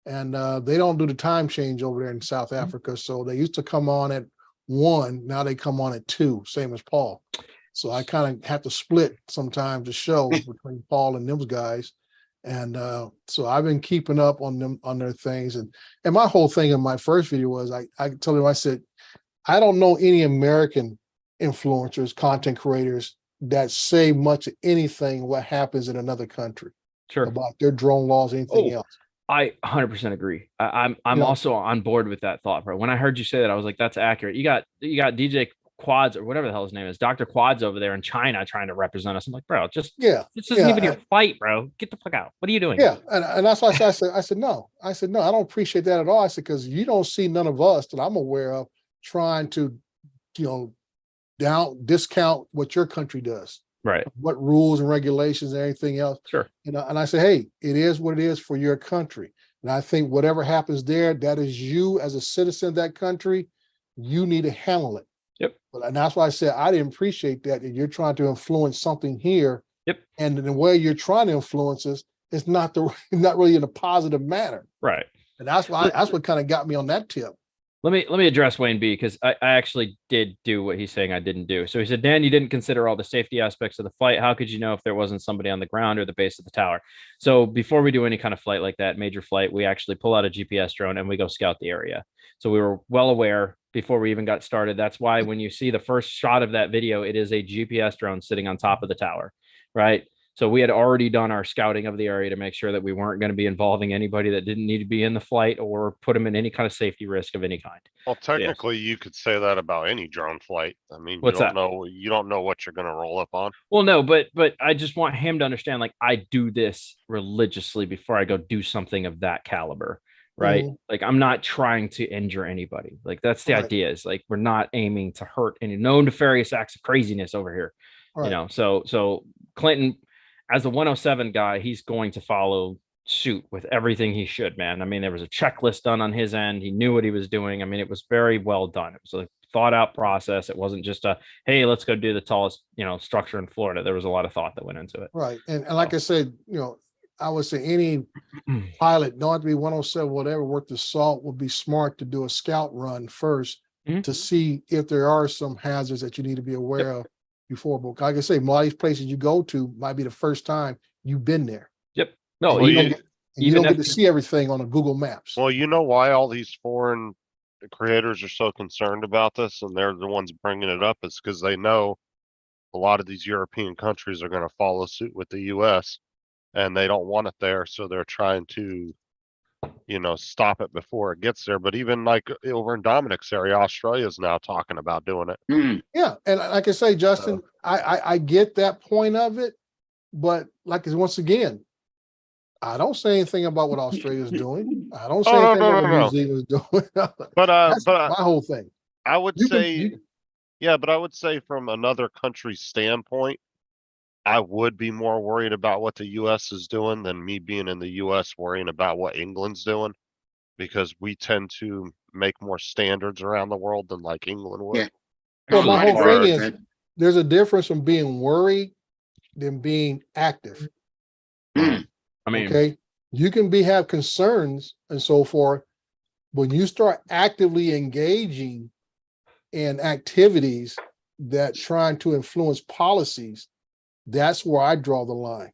and they don't do the time change over there in South Africa, so they used to come on at 1. Now they come on at 2, same as Paul. So I kind of have to split sometimes the show between Paul and those guys. And so I've been keeping up on them on their things. And my whole thing in my first video was I told him, I said, I don't know any American influencers, content creators that say much of anything what happens in another country Sure. about their drone laws, anything else. I 100% agree. I'm You know- also on board with that thought, bro. When I heard you say that, I was like, that's accurate. You got DJ Quads or whatever the hell his name is, Dr. Quads over there in China trying to represent us. I'm like, bro, Yeah. this isn't yeah, even your fight, bro. Get the fuck out. What are you doing? Yeah, and that's why I said, no, I don't appreciate that at all. I said, because you don't see none of us that I'm aware of trying to, discount what your country does, Right. what rules and regulations and everything else. Sure. And I say, hey, it is what it is for your country. And I think whatever happens there, that is you as a citizen of that country, you need to handle it. Yep. And that's why I said I didn't appreciate that you're trying to influence something here. Yep. And the way you're trying to influence us is not really in a positive manner. Right. And that's what kind of got me on that tip. Let me address Wayne B, because I actually did do what he's saying I didn't do. So he said, Dan, you didn't consider all the safety aspects of the flight. How could you know if there wasn't somebody on the ground or the base of the tower? So before we do any kind of flight like that, major flight, we actually pull out a GPS drone and we go scout the area. So we were well aware before we even got started. That's why when you see the first shot of that video, it is a GPS drone sitting on top of the tower, right? So we had already done our scouting of the area to make sure that we weren't going to be involving anybody that didn't need to be in the flight or put them in any kind of safety risk of any kind. Well, technically, you could say that about any drone flight. I mean, What's that? you don't know what you're going to roll up on. Well, no, but I just want him to understand, like, I do this religiously before I go do something of that caliber, right? Mhm. Like, I'm not trying to injure anybody. Like, that's the Right. idea, is like, we're not aiming to hurt any, no nefarious acts of craziness over here, Right. So Clinton, as a 107 guy, he's going to follow suit with everything he should, man. I mean, there was a checklist done on his end. He knew what he was doing. I mean, it was very well done. It was a thought out process. It wasn't just a, hey, let's go do the tallest, structure in Florida. There was a lot of thought that went into it. Right. And like I said, I would say any pilot, don't have to be 107, whatever, worth the salt, would be smart to do a scout run first Mhm. to see if there are some hazards that you need to be aware of before. But like I say, a lot of these places you go to might be the first time you've been there. Yep. No, Well, you you- don't get, and you even don't get if- to see everything on a Google Maps. Well, you know why all these foreign creators are so concerned about this, and they're the ones bringing it up, is because they know a lot of these European countries are going to follow suit with the US, and they don't want it there, so they're trying to, stop it before it gets there. But even like over in Dominic's area, Australia's now talking about doing it. Hmm. Yeah, and like I say, Justin, I get that point of it, but once again, I don't say anything about what Australia's doing. I don't say Oh, no, anything no, about no, what New no. Zealand's doing. But That's but my whole thing. I would You can- say, you- yeah, but I would say from another country's standpoint, I would be more worried about what the US is doing than me being in the US worrying about what England's doing, because we tend to make more standards around the world than like England would. Yeah. Well, my I'd whole agree thing with is that. there's a difference from being worried than being active. Hmm. I mean, Okay, you can have concerns and so forth. When you start actively engaging in activities that trying to influence policies, that's where I draw the line.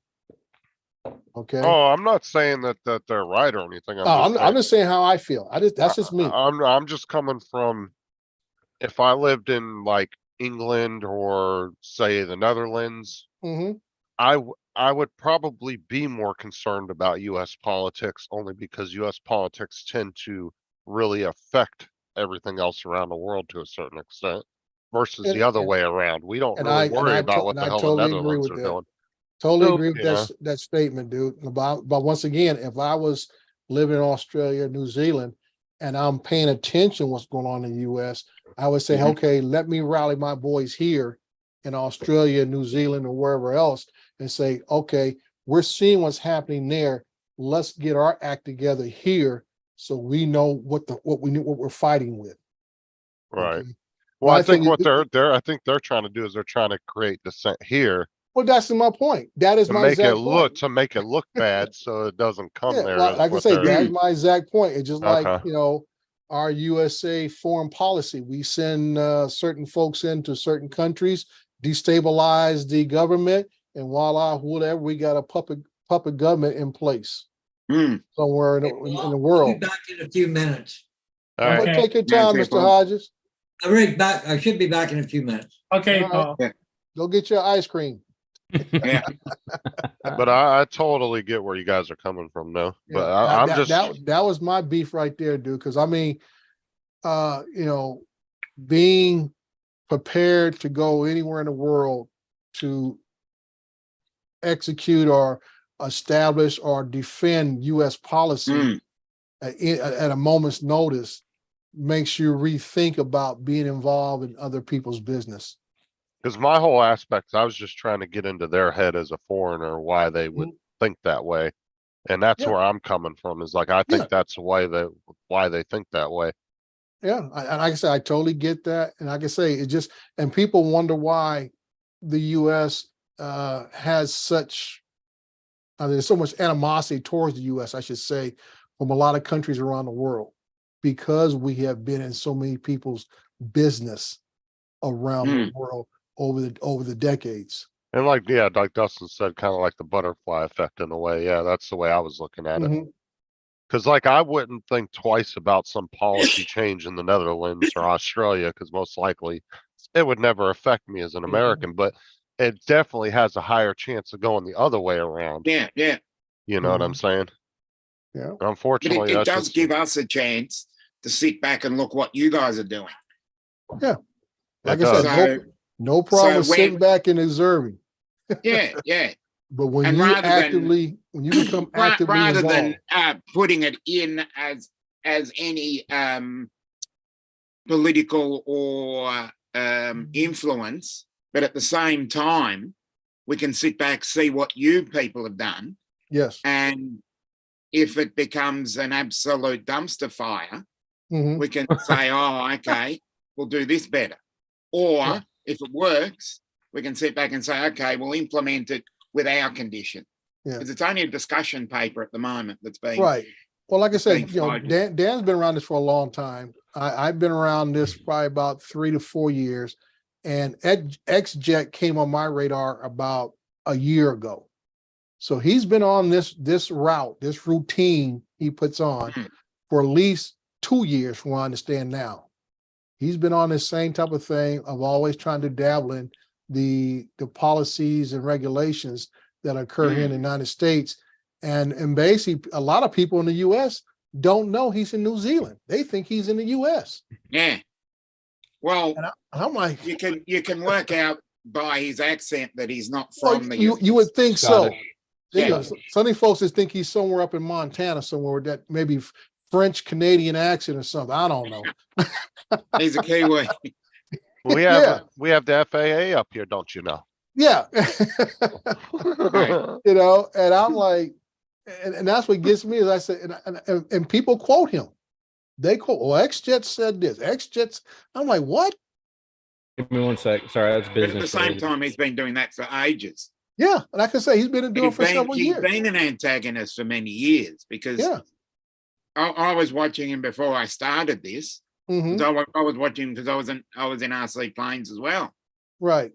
Okay, Oh, I'm not saying that they're right or anything. I'm just saying how I feel. That's just me. I'm just coming from, if I lived in like England or say the Netherlands, Mhm. I would probably be more concerned about US politics, only because US politics tend to really affect everything else around the world to a certain extent. Versus And- the other and- way around. We don't And really worry about what and the I hell the totally agree Netherlands with are that. doing. Totally So, agree with you know. that statement, dude. But once again, if I was living in Australia, New Zealand, and I'm paying attention what's going on in the US, I would say, Mhm. okay, let me rally my boys here in Australia, New Zealand, or wherever else, and say, okay, we're seeing what's happening there. Let's get our act together here so we know what we're fighting with. Right. Okay? Well, My I think thing what is- I think they're trying to do is they're trying to create dissent here Well, that's my point. That is to my make it exact look point. to make it look bad so it doesn't come Yeah, there. well, Is like I what say, they're- that's my exact point. It's just like, Okay. our USA foreign policy. We send certain folks into certain countries, destabilize the government, and voila, whatever, we got a puppet government in place Hmm. somewhere in the I'll be world. back in a few minutes. All right. But Okay. take your Yeah, time, say, Mr. Paul. Hodges. I'm right back. I should be back in a few minutes. okay, All Paul. Go get your ice cream. Yeah. But I totally get where you guys are coming from, though. Yeah, But I'm that, just that was my beef right there, dude. Because I mean, being prepared to go anywhere in the world to execute or establish or defend U.S. policy Hmm. at a moment's notice makes you rethink about being involved in other people's business. because my whole aspect, I was just trying to get into their head as a foreigner, why they would think that way. And that's Yeah. where I'm coming from, is like I Yeah. think that's why they think that way. Yeah, and like I said, I totally get that. And like I say, it just, and people wonder why the U.S. Has such, there's so much animosity towards the U.S., I should say, from a lot of countries around the world, because we have been in so many people's business around the world over the decades. And like Dustin said, kind of like the butterfly effect in a way. Yeah, that's the way I was looking at it. Mhm. Because like I wouldn't think twice about some policy change in the Netherlands or Australia, because most likely it would never affect me as an American, but it definitely has a higher chance of going the other way around. Yeah, yeah. You know what I'm saying? Yeah. But Unfortunately, it that's does just- give us a chance to sit back and look what you guys are doing. Like It I does. said, So, no problem with when- sitting back and observing. yeah, yeah. But when And you rather than- actively, when you become Ra- actively rather involved, than putting it in as any political or influence, but at the same time, we can sit back, see what you people have done, yes. and if it becomes an absolute dumpster fire, Mhm. we can say, oh, okay, we'll do this better. Or Yeah. if it works, we can sit back and say, okay, we'll implement it with our condition. Yeah. Because it's only a discussion paper at the moment that's being Right. Well, like I it's said, being floated. Dan's been around this for a long time. I've been around this probably about 3 to 4 years, and XJet came on my radar about a year ago. So he's been on this route, this routine he puts on Mhm. for at least 2 years, from what I understand now. He's been on this same type of thing of always trying to dabble in the policies and regulations that occur here in the United States. And basically, a lot of people in the US don't know he's in New Zealand. They think he's in the US. Yeah. Well, And I'm like, you can work out by his accent that he's not well, from the you would think so. Scottish. Yeah. Some of these folks just think he's somewhere up in Montana, somewhere with that maybe French Canadian accent or something. I don't know. He's a Kiwi. we Yeah. have the FAA up here, don't you know? Yeah. Right. And I'm like, and that's what gets me, as I said, and people quote him. They quote, well, XJet said this, XJet's, I'm like, what? Give me 1 sec. Sorry, that's But at business. the same related. time, he's been doing that for ages. Yeah, and I can say he's been doing it for several He's years. been an antagonist for many years because Yeah. I was watching him before I started this. Mhm. So I was watching because I was in RC Planes as well. Right.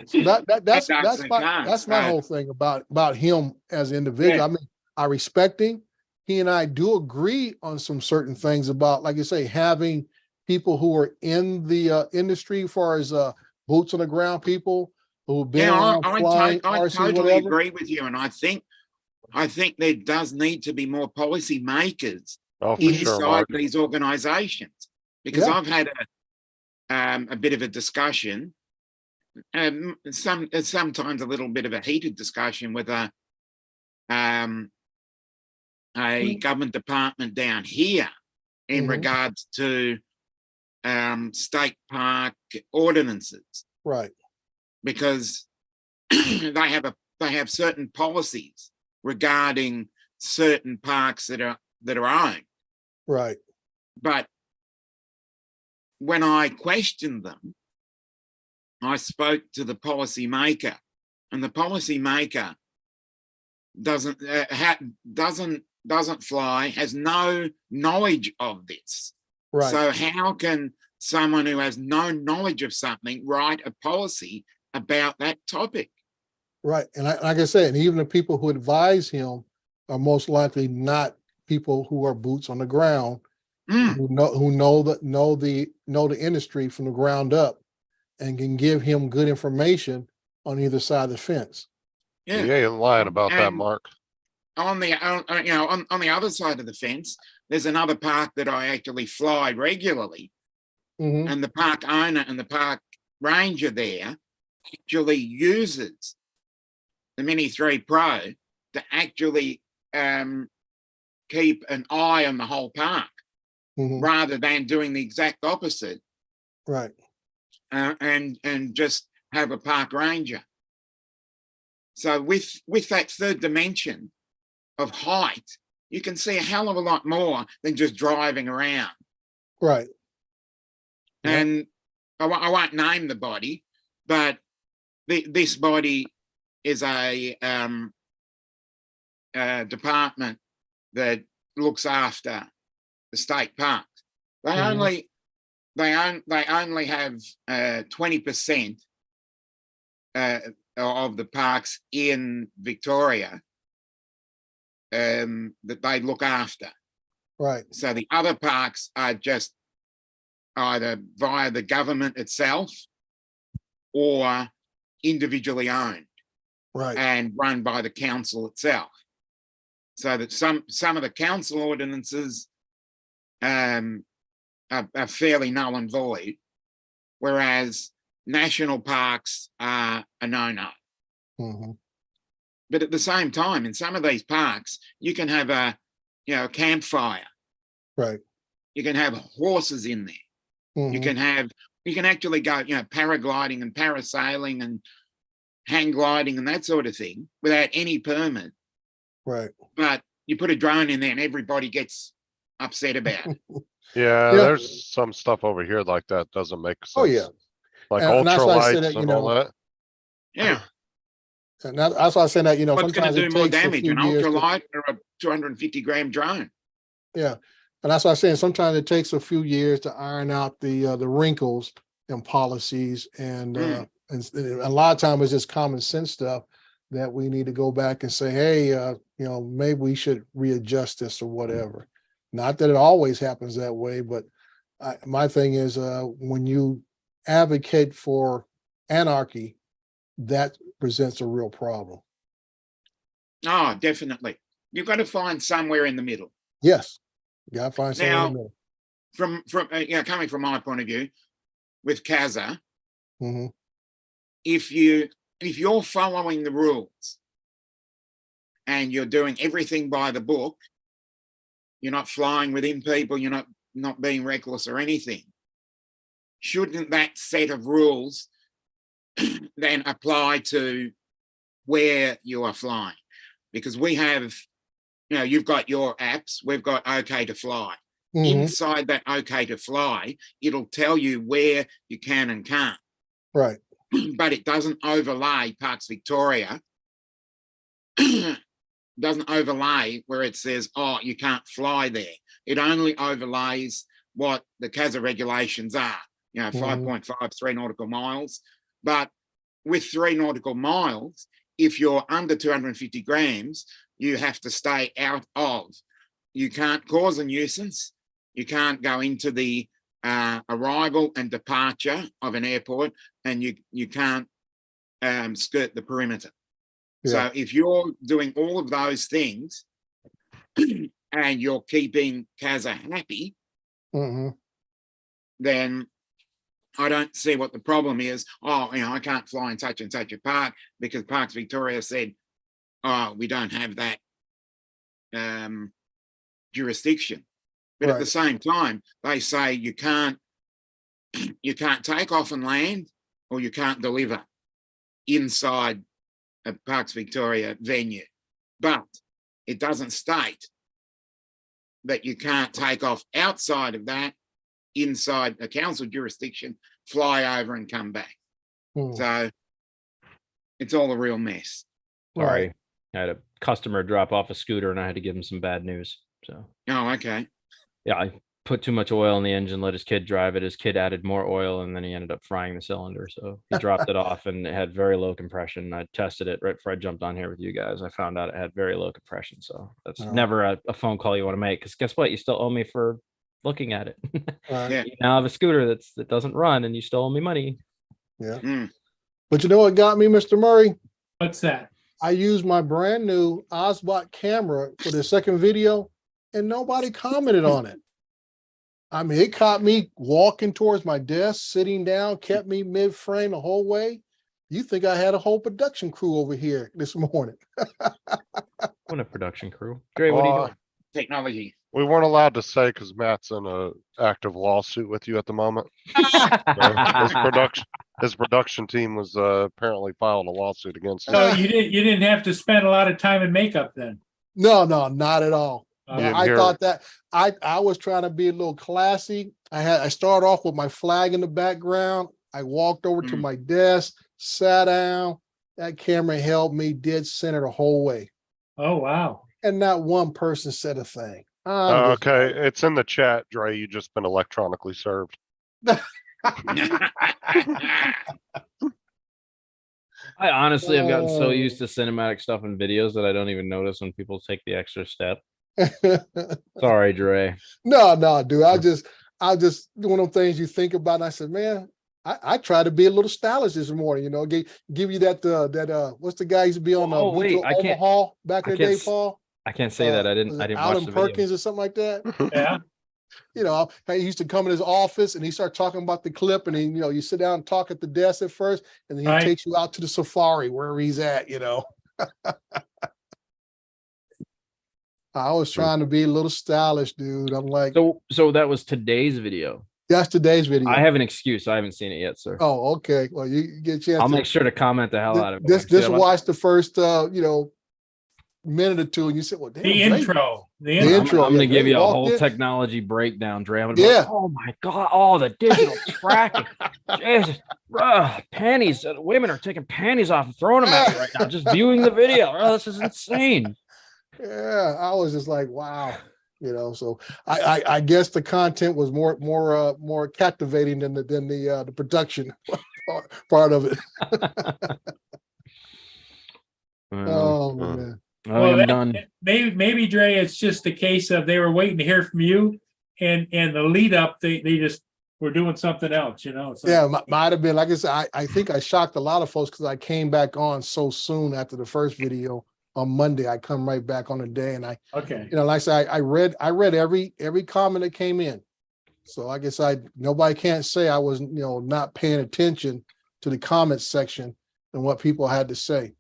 So that's Dogs my and cars, that's my right. whole thing about him as an individual. Yeah. I mean, I respect him. He and I do agree on some certain things about, like you say, having people who are in the industry, as far as boots on the ground people who've been Yeah, around flying I RC, totally whatever. agree with you, and I think there does need to be more policy makers Oh, for sure, inside Mark. these organisations. Because Yeah. I've had a bit of a discussion, sometimes a little bit of a heated discussion with a government department down here in Mhm. regards to state park ordinances, Right. because they have certain policies regarding certain parks that are owned. Right. But when I questioned them, I spoke to the policy maker, and the policy maker doesn't fly, has no knowledge of this. Right. So how can someone who has no knowledge of something write a policy about that topic? Right. And like I said, and even the people who advise him are most likely not people who are boots on the ground, Mm, who know the industry from the ground up and can give him good information on either side of the fence. You yeah. ain't lying about that, And Mark. on the on the other side of the fence, there's another park that I actually fly regularly, Mhm. and the park owner and the park ranger there actually uses the Mini 3 Pro to actually keep an eye on the whole park, Mhm. rather than doing the exact opposite, Right. and just have a park ranger. So with that third dimension of height, you can see a hell of a lot more than just driving around. Right. Yeah. And I won't name the body, but this body is a department that looks after the state parks. They Mhm. only have 20% of the parks in Victoria that they look after. Right. So the other parks are just either via the government itself or individually owned Right. and run by the council itself. So that some of the council ordinances are fairly null and void, whereas national parks are a no-no. Mhm. But at the same time, in some of these parks, you can have a campfire. Right. You can have horses in there. You Mhm. can actually go, paragliding and parasailing and hang gliding and that sort of thing without any permit. Right. But you put a drone in there and everybody gets upset about it. Yeah, Yeah. there's some stuff over here like that doesn't make sense. Oh yeah. Like And that's why I said ultralights that, and all that. Yeah. and that's why I said that, What's going sometimes to it do more takes a damage, few an years to, ultralight or a 250-gram drone? yeah. And that's why I'm saying sometimes it takes a few years to iron out the wrinkles and policies and a lot of times it's just common sense stuff that we need to go back and say, hey, maybe we should readjust this or whatever. Not that it always happens that way, but my thing is when you advocate for anarchy, that presents a real problem. Oh, definitely. You've got to find somewhere in the middle. Yes, you gotta find somewhere in Now, the middle. from coming from my point of view, with CASA, Mhm. if you're following the rules and you're doing everything by the book, you're not flying within people, you're not being reckless or anything, shouldn't that set of rules then apply to where you are flying? Because we have, you've got your apps, we've got OK to Fly. Mhm. Inside that OK to Fly, it'll tell you where you can and can't. Right. But it doesn't overlay Parks Victoria. Doesn't overlay where it says, oh, you can't fly there. It only overlays what the CASA regulations are, 5.5, 3 nautical miles. But with 3 nautical miles, if you're under 250 grams, you have to stay out of. You can't cause a nuisance. You can't go into the arrival and departure of an airport, and you can't skirt the perimeter. Yeah. So if you're doing all of those things and you're keeping CASA happy, Hmm. then I don't see what the problem is. Oh, I can't fly in such and such a park because Parks Victoria said, oh, we don't have that jurisdiction. But at the Right. same time, they say you can't take off and land, or you can't deliver inside a Parks Victoria venue. But it doesn't state that you can't take off outside of that, inside a council jurisdiction, fly over and come back. Hmm. So it's all a real mess. Sorry. I had a customer drop off a scooter and I had to give him some bad news. So Oh, okay. yeah, I put too much oil in the engine, let his kid drive it. His kid added more oil and then he ended up frying the cylinder. So he dropped it off and it had very low compression. I tested it right before I jumped on here with you guys. I found out it had very low compression. So that's Oh. never a phone call you want to make, because guess what? You still owe me for looking at it. Right. Yeah. You now have a scooter that doesn't run and you still owe me money. Yeah. Mm. But you know what got me, Mr. Murray? What's that? I used my brand new Osbot camera for the second video and nobody commented on it. I mean, it caught me walking towards my desk, sitting down, kept me mid-frame the whole way. You think I had a whole production crew over here this morning? What a production crew. Dre, what are you Well, doing? Technology. we weren't allowed to say because Matt's in a active lawsuit with you at the moment. His production team was apparently filed a lawsuit against So us. you didn't have to spend a lot of time in makeup then? No, not at all. Uh, didn't I hear- thought that I was trying to be a little classy. I started off with my flag in the background. I walked over to Mm. my desk, sat down. That camera held me dead center the whole way. Oh, wow. And not one person said a thing. I'm just Okay, like, it's in the chat, Dre. You just been electronically served. I honestly have gotten so Oh. used to cinematic stuff and videos that I don't even notice when people take the extra step. Sorry, Dre. No, dude. I just one of them things you think about. And I said, man, I tried to be a little stylish this morning, give you that what's the guy used to be on Oh, wait, Mutual I can't- Omaha back in I the day, can't s- Paul? I can't say that. I Was didn't it watch Alan the video. Perkins or something like that. Yeah. He used to come in his office and he started talking about the clip, and then you sit down and talk at the desk at first, and then he Right. takes you out to the safari wherever he's at. I was trying to be a little stylish, dude. I'm like, So that was today's video. that's today's video. I have an excuse. I haven't seen it yet, sir. Oh, okay. Well, you get a chance. I'll to- make sure to comment the hell out of it. when I This see it. watch the first minute or two, and you said, "Well, damn, The Dre- intro. The The intro. intro. I'm gonna yeah, give Dre you a walked whole in. technology breakdown, Dre. I'm gonna be Yeah. like, oh my god, all the digital tracking. Jesus, panties. Women are taking panties off and throwing them at me right now, just viewing the video. Oh, this is insane. Yeah, I was just like, wow, So I guess the content was more captivating than the production part of it. Oh man. I'm that- done. Maybe Dre, it's just a case of they were waiting to hear from you, and the lead up, they just were doing something else, So, Yeah, might have been. Like I said, I think I shocked a lot of folks because I came back on so soon after the first video on Monday. I come right back on the day, and Okay. like I said, I read every comment that came in. So I guess nobody can't say I was not paying attention to the comment section and what people had to say,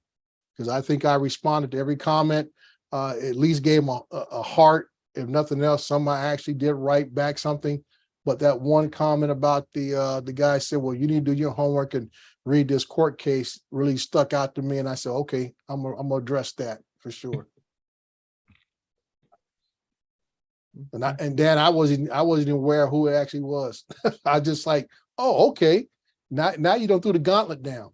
because I think I responded to every comment. At least gave them a heart. If nothing else, some I actually did write back something. But that one comment about the guy said, "Well, you need to do your homework and read this court case," really stuck out to me, and I said, "Okay, I'm gonna address that for sure." And Dan, I wasn't even aware of who it actually was. I just like, oh, okay. Now you don't throw the gauntlet down.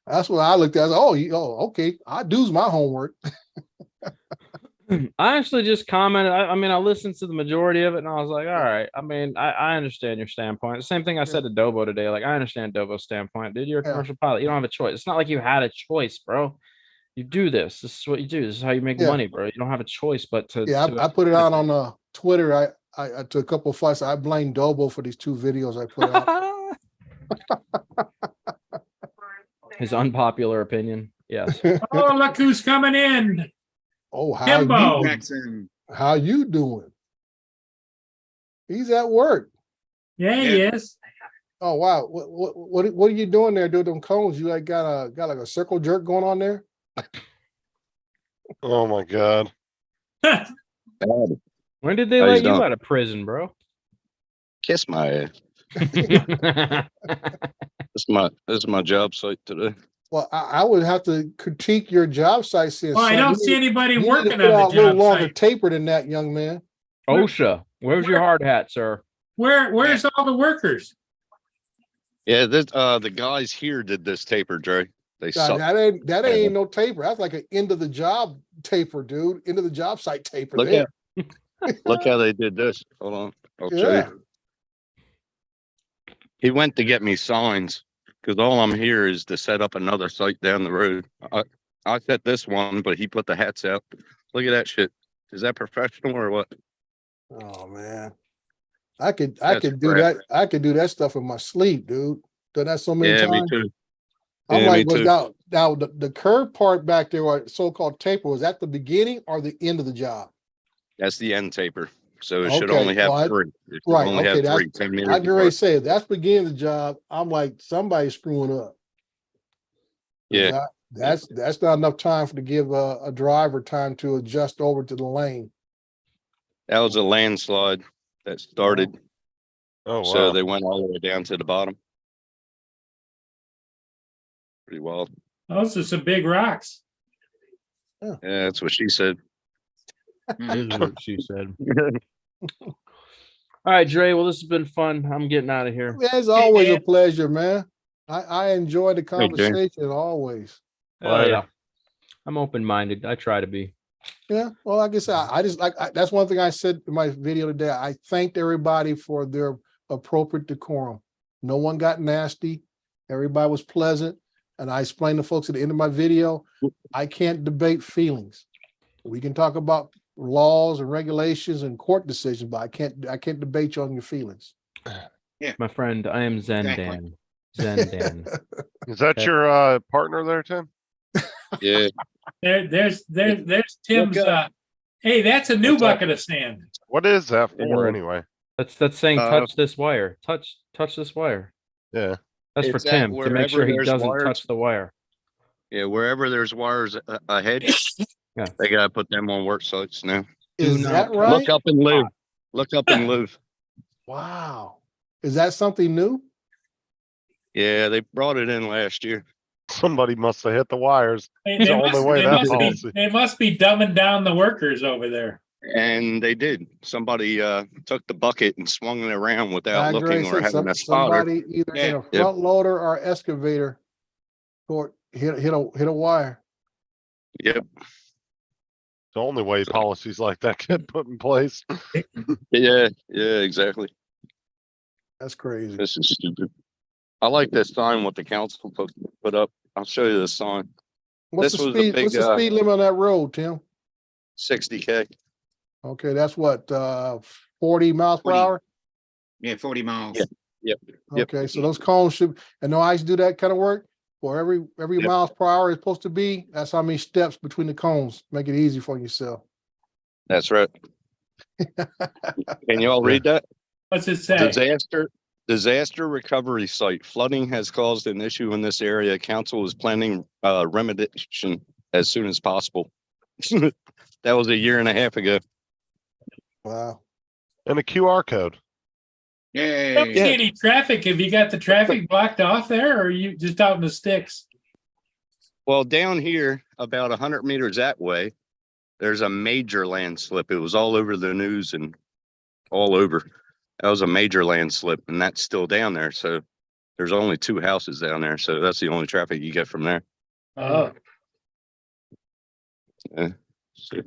That's what I looked at. I was like, okay. I do's my homework. I actually just commented. I mean, I listened to the majority of it and I was like, all right. I mean, I understand your standpoint. The same thing I said to Dobo today. Like, I understand Dobo's standpoint. Dude, you're a Yeah. commercial pilot. You don't have a choice. It's not like you had a choice, bro. You do this. This is what you do. This is how you make Yeah. money, bro. You don't have a choice but to. Yeah, to I put it out on Twitter. I took a couple of fights. I blame Dobo for these 2 videos I put out. His unpopular opinion. Yes. Oh, look who's coming in. Oh, Timbo. Jackson. how you doing? He's at work. Yeah, he is. Oh wow, what are you doing there? Doing them cones? You like got like a circle jerk going on there? Oh my God. When did they How you let you doing? out of prison, bro? Kiss my ass. This is my job site today. Well, I would have to critique your job site since. Well, I don't see anybody you need to working put on out the a little job longer site. taper than that, young man. OSHA, where's your hard hat, sir? Where's all the workers? Yeah, this the guys here did this taper, Dre. They God, suck. that ain't no taper. That's like an end of the job taper, dude. End of the job site taper Look there. Look how they did this. Hold on, I'll show Yeah. you. He went to get me signs because all I'm here is to set up another site down the road. I set this one, but he put the hats out. Look at that shit. Is that professional or what? Oh man. I could That's do crap. that. I could do that stuff in my sleep, dude. Done that so many Yeah, me times. too. I'm Yeah, like, me was too. now the curve part back there, or so-called taper, was that the beginning or the end of the job? That's the end taper. So it should Okay, only have well, three. It should right, only okay, have that's- three, 10 meters I can already apart. say if that's beginning of the job, I'm like, somebody's screwing up. 'Cause Yeah. that's not enough time to give a driver time to adjust over to the lane. That was a landslide that started. Oh, So wow. they went all the way down to the bottom. Pretty wild. Those are some big rocks. Yeah, that's what she said. Is what she said. All right, Dre. Well, this has been fun. I'm getting out of here. It's always a man. pleasure, man. I enjoy the Jay. conversation always. Hell Later. yeah. I'm open-minded. I try to be. Yeah, well, like I said, I just like that's one thing I said in my video today. I thanked everybody for their appropriate decorum. No one got nasty. Everybody was pleasant. And I explained to folks at the end of my video, I can't debate feelings. We can talk about laws and regulations and court decisions, but I can't debate you on your feelings. My friend, I am Zen Exactly. Dan. Zen Dan. Is that your partner there, Tim? Yeah. There's Tim's. Hey, that's a new What's up? bucket of sand. What is that for Yeah. anyway? That's saying Uh, touch this wire. Touch this wire. Yeah. That's for It's at Tim to make sure he wherever there's doesn't wires. touch the wire. Yeah, wherever there's wires ahead, Yeah. they gotta put them on work sites now. Is not that touch- right? Look up and live. Look up and live. Wow. Is that something new? Yeah, they brought it in last year. Somebody must have hit the wires. They, It's they the only must, way they, that must be, policy. they must be dumbing down the workers over there. And they did. Somebody took the bucket and swung it around without I looking agree. or having a spotter. Somebody either in a Yeah. front loader or excavator or hit a wire. Yep. The only way policies like that get put in place. Yeah, exactly. That's crazy. This is stupid. I like this sign what the council put up. I'll show you this sign. What's this the was a speed? big, What's the speed limit on that road, Tim? 60K. Okay, that's what 40 miles per 40. hour. Yeah, 40 miles. Yeah. Yep. Okay, so those cones should, and no ice do that kind of work. For every Yep. miles per hour is supposed to be. That's how many steps between the cones. Make it easy for yourself. That's right. Can you all read that? What's it say? Disaster recovery site. Flooding has caused an issue in this area. Council is planning remediation as soon as possible. That was a year and a half ago. Wow. And a QR code. I don't see Yeah. any traffic. Have you got the traffic blocked off there, or are you just out in the sticks? Well, down here, about 100 meters that way, there's a major landslip. It was all over the news and all over. That was a major landslip, and that's still down there. So there's only 2 houses down there. So that's the only traffic you get from there. Oh, So,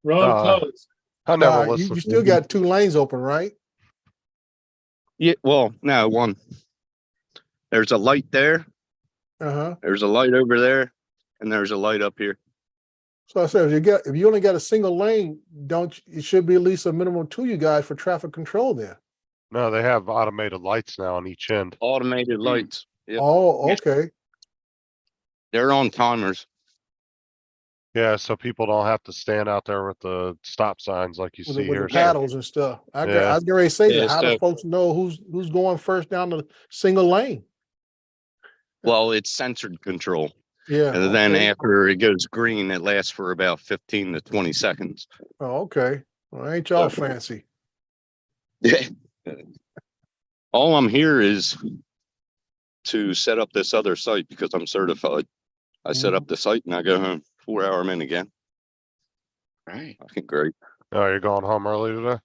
road Uh, closed. I never You listened. still got 2 lanes open, right? yeah, well, no, one. There's a light there. Uh-huh. There's a light over there, and there's a light up here. So I said, if you only got a single lane, it should be at least a minimum of 2 you guys for traffic control there. No, they have automated lights now on each end. Automated lights. Yep. Oh, Yeah. okay. They're on timers. Yeah, so people don't have to stand out there with the stop signs like you with see the here. so- paddles and stuff. Yeah. I was gonna say Yeah, that. How do so- folks know who's going first down the single lane? Well, it's censored control. Yeah. And then okay. after it goes green, it lasts for about 15 to 20 seconds. Oh, okay. Well, ain't y'all fancy? Yeah. All I'm here is to set up this other site because I'm certified. I set up the site and I go home 4 hour in again. Right. I think great. Oh, you're going home early today?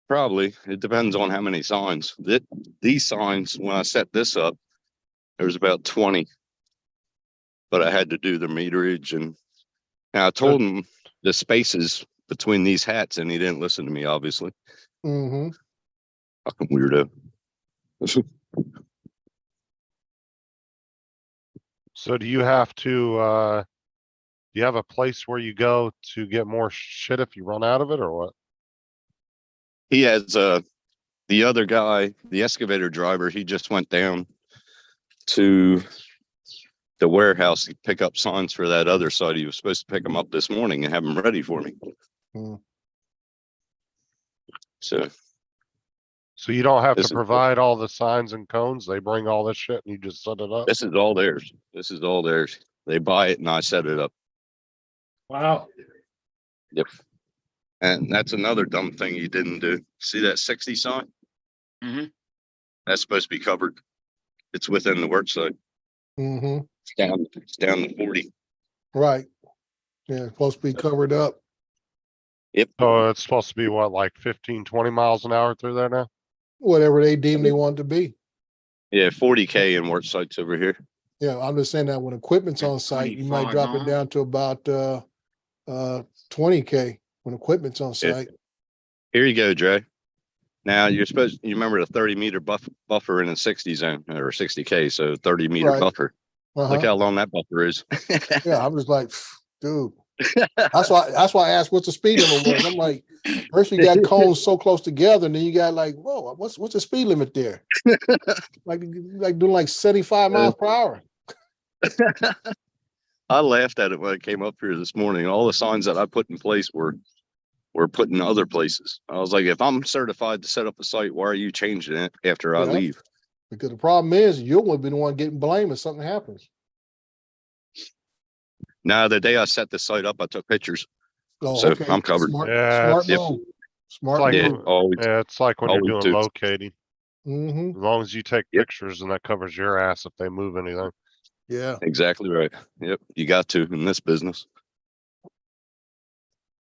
Probably. It depends on how many signs. These signs, when I set this up, there was about 20. But I had to do the meterage and I told him the spaces between these hats and he didn't listen to me, obviously. Mm-hmm. Fucking weirdo. So do you have to, do you have a place where you go to get more shit if you run out of it or what? He has the other guy, the excavator driver, he just went down to the warehouse to pick up signs for that other site. He was supposed to pick them up this morning and have them ready for me. Hmm. So So you don't have This to is- provide all the signs and cones? They bring all this shit and you just set it up? this is all theirs. This is all theirs. They buy it and I set it up. Wow. Yep. And that's another dumb thing he didn't do. See that 60 sign? Mhm. That's supposed to be covered. It's within the work site. Mm-hmm. It's down to 40. Right. Yeah, it's supposed to be covered up. Yep. So it's supposed to be what, like 15, 20 miles an hour through there now? Whatever they deem they want it to be. Yeah, 40K in work sites over here. Yeah, I'm just saying that when equipment's on site, you might 25 drop it miles. down to about 20K when equipment's on Yeah. site. Here you go, Dre. Now you remember the 30-meter buffer in a 60 zone or 60K, so 30-meter Right. buffer. Look Uh-huh. how long that buffer is. Yeah, I'm just like, dude. That's why I asked what's the speed limit was. I'm like, first you got cones so close together, and then you got like, whoa, what's the speed limit there? like doing like 75 miles per hour. I laughed at it when I came up here this morning. All the signs that I put in place were put in other places. I was like, if I'm certified to set up a site, why are you changing it after I Yeah. leave? Because the problem is you'll be the one getting blamed if something happens. Now, the day I set the site up, I took pictures. Oh, So, okay. I'm covered. Smart, Yeah, smart it's- move. It's Smart like, Yeah, move. always. yeah, it's like when you're always doing do. locating. Mm-hmm. As long as you take Yep. pictures and that covers your ass if they move anything. Yeah. Exactly right. Yep. You got to in this business.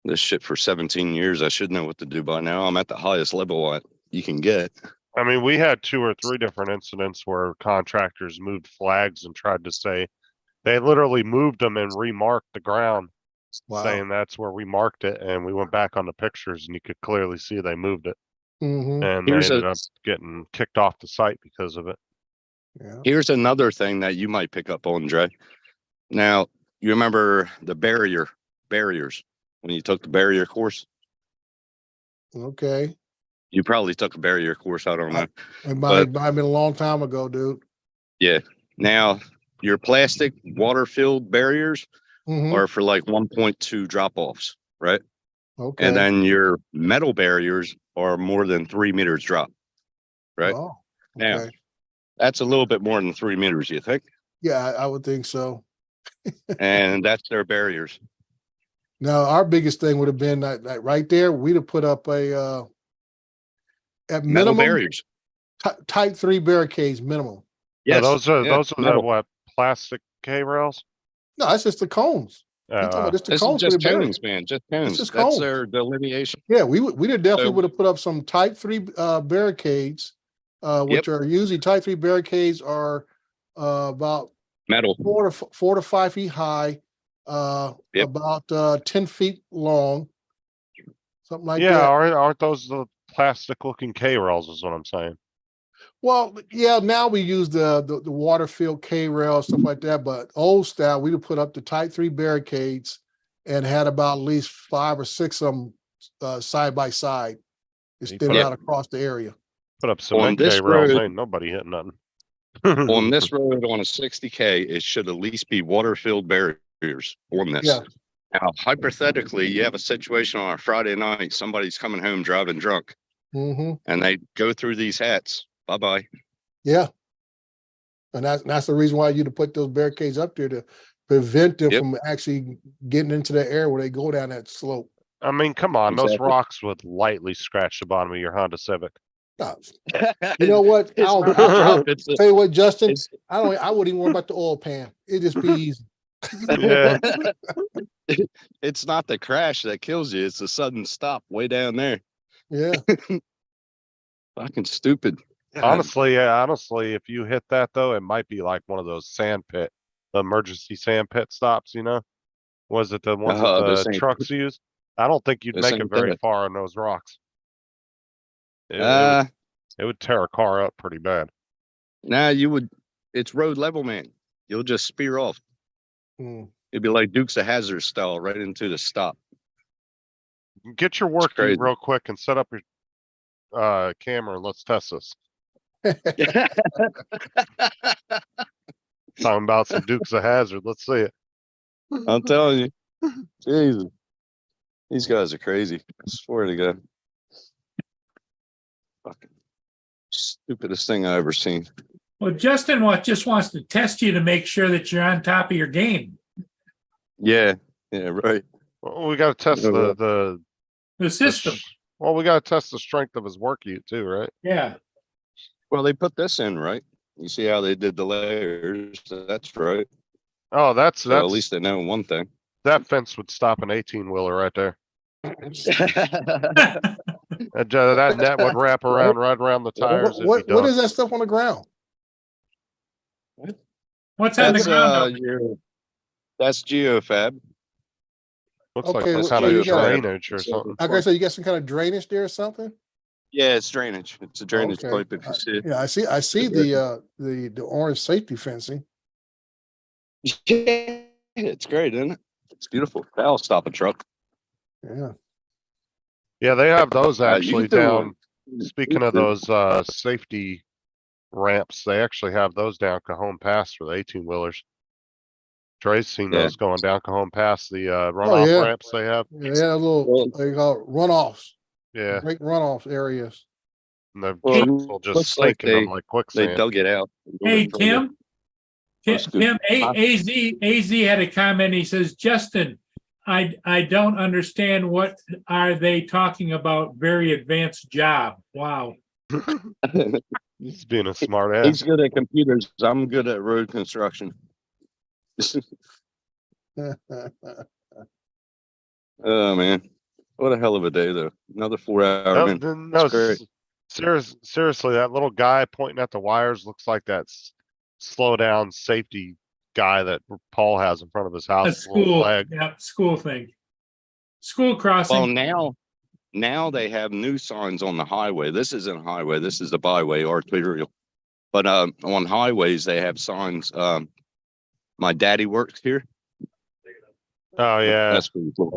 This shit for 17 years. I should know what to do by now. I'm at the highest level you can get. I mean, we had 2 or 3 different incidents where contractors moved flags and tried to say they literally moved them and remarked the ground, Wow. saying that's where we marked it. And we went back on the pictures and you could clearly see they moved it. Mm-hmm. And they Here's ended a- up getting kicked off the site because of it. Yeah. Here's another thing that you might pick up on, Dre. Now, you remember the barriers when you took the barrier course? Okay. You probably took a barrier course. I don't know. It might have been a long time ago, dude. Yeah. Now, your plastic water-filled barriers Mhm. are for like 1.2 drop-offs, right? Okay. And then your metal barriers are more than 3 meters drop. right? Oh, Now, okay. that's a little bit more than 3 meters, you think? Yeah, I would think so. And that's their barriers. Now, our biggest thing would have been that right there, we'd have put up a at Metal minimum barriers. type 3 barricades minimum. Yeah, Yes. those are yeah, the metal. what, plastic K rails? No, that's just the cones. You talking about just the This is cones for just the barrier. cones, man. Just cones. just That's cones. their delineation. Yeah, we definitely So- would have put up some type 3 barricades, which are usually type 3 barricades are about Metal. 4 to 5 feet high, Yep. about 10 feet long, something like Yeah, that. aren't those the plastic looking K rails is what I'm saying. Well, yeah, now we use the water filled K rail, stuff like that. But old style, we'd have put up the type 3 barricades and had about at least 5 or 6 of them side by side, extended put out across the area. Put up cement this K rails, road- ain't nobody hitting nothing. On this road on a 60K, it should at least be water-filled barriers. on this. Yeah. Now, hypothetically, you have a situation on a Friday night, somebody's coming home driving drunk, Mm-hmm. and they go through these hats. Bye-bye. Yeah. And that's the reason why you to put those barricades up there to prevent them Yep. from actually getting into the air where they go down that slope. I mean, come on, those Exactly. rocks would lightly scratch the bottom of your Honda Civic. No, you know what? It's I'll not- it's a- tell you what, Justin, it's- I wouldn't even worry about the oil pan. It'd just be easy. Yeah. It's not the crash that kills you. It's the sudden stop way down there. Yeah. Fucking stupid. God. Honestly, if you hit that though, it might be like one of those the emergency sand pit stops, you know? Was it the ones that the the same- trucks use? I don't think you'd the make same it very thing. far on those rocks. It would tear a car up pretty bad. Nah, you would. It's road level, man. You'll just spear off. Mm. It'd be like Dukes of Hazzard style, right into the stop. Get your work crazy. ute real quick and set up your camera and let's test this. Talking about some Dukes of Hazzard. Let's see it. I'm telling you, Jesus, these guys are crazy. I swear to God. Fucking stupidest thing I ever seen. Well, Justin just wants to test you to make sure that you're on top of your game. Yeah, right. Well, we got to test Yeah, the well. The the system. well, we got to test the strength of his work ute too, right? Yeah. Well, they put this in, right? You see how they did the layers? That's right. Oh, that's So at least they know one thing. that fence would stop an 18-wheeler right there. That net would wrap around right around the tires. It'd be What done. is that stuff on the ground? What's on the That's ground? up that's geofab. Looks like Okay, some well, kind so of you got- drainage or something. Okay, so you got some kind of drainage there or something? Yeah, it's drainage. It's a drainage Okay. pipe if you see it. Yeah, I see the orange safety fencing. Yeah, it's great, isn't it? It's beautiful. That'll stop a truck. Yeah. Yeah, they have those you actually do down. it. Speaking of those safety ramps, they actually have those down Cajon Pass for the 18-wheelers. Trey's seen Yeah. those going down Cajon Pass, the runoff yeah. ramps they have. Yeah, they have little Well- they call it runoffs, Yeah, great runoff areas. and the Well, trucks will just looks like sink in them they- like They quicksand. dug it out. Hey, Tim. That's good. Tim, Huh? AZ had a comment. He says, Justin, I don't understand what are they talking about? Very advanced job. Wow. He's being a smart ass. He's good at computers. I'm good at road construction. Oh man, what a hell of a day though. Another 4-hour. No, man. no, great. seriously, that little guy pointing at the wires looks like that slow down safety guy that Paul has in front of his A house. with a little school, flag. yeah, school thing. School crossing. Well, now they have new signs on the highway. This isn't a highway. This is a byway, arterial. But on highways they have signs. My daddy works here. Oh yeah, That's pretty cool.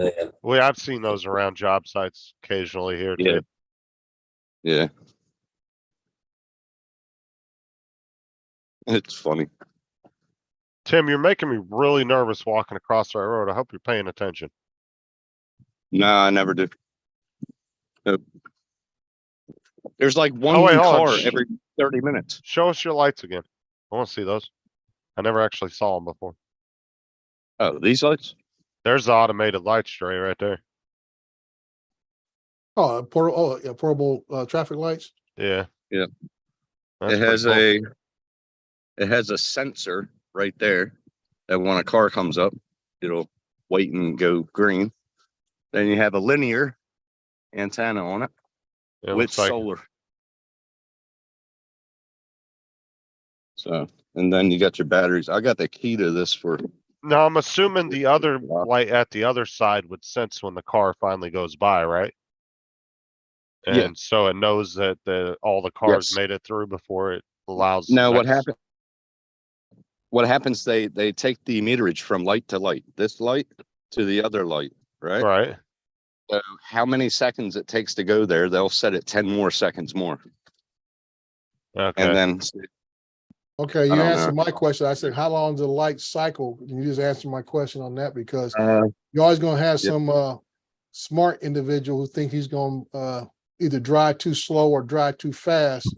I've seen those around job sites occasionally here Yeah. too. Yeah. It's funny. Tim, you're making me really nervous walking across that road. I hope you're paying attention. No, I never do. Nope. There's like one Oh, wait, new hold on. car every 30 minutes. Show us your lights again. I want to see those. I never actually saw them before. Oh, these lights? There's the automated light stray right there. Portable traffic lights. Yeah. Yeah. That's It has pretty cool. it has a sensor right there that when a car comes up, it'll wait and go green. Then you have a linear antenna on it It with looks like solar. So, and then you got your batteries. I got the key to this for, now I'm assuming the other Wow. light at the other side would sense when the car finally goes by, right? Yeah. And so it knows that all the cars Yes. made it through before it allows. the now what next- happened? What happens, they take the meterage from light to light, this light to the other light, right? Right. So how many seconds it takes to go there, they'll set it 10 more seconds more. Okay. And then Okay, you don't answered know. my question. I said, how long does the light cycle? You just answered my question on that because Uh, you're always gonna have yeah. some smart individual who think he's gonna either drive too slow or drive too fast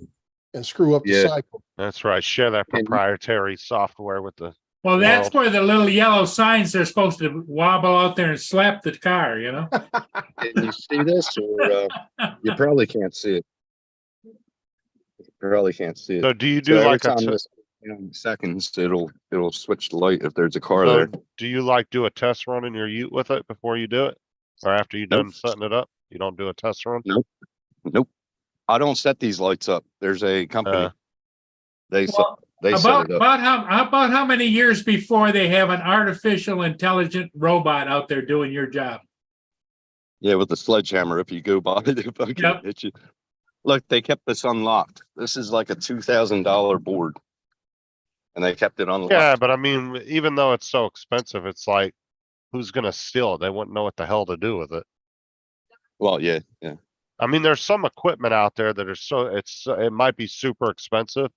and screw up the Yeah. cycle. That's right. Share that And- proprietary software with the Well, that's world. where the little yellow signs are supposed to wobble out there and slap the car, you know? Can you see this or you probably can't see it? You probably can't see it. So do you So do every like a, time te- this seconds, it'll switch the light if there's a car so there. do you like do a test run in your ute with it before you do it? Or after you're Nope. done setting it up? You don't do a test run? Nope. I don't set these lights up. There's a company. They set Well, they set about, it up. about how many years before they have an artificial intelligent robot out there doing your job? Yeah, with the sledgehammer. If you go by, they fucking Yep. hit you. Look, they kept this unlocked. This is like a $2,000 board, and they kept it unlocked. Yeah, but I mean, even though it's so expensive, it's like, who's gonna steal it? They wouldn't know what the hell to do with it. Well, yeah. I mean, there's some equipment out there that are it might be super expensive,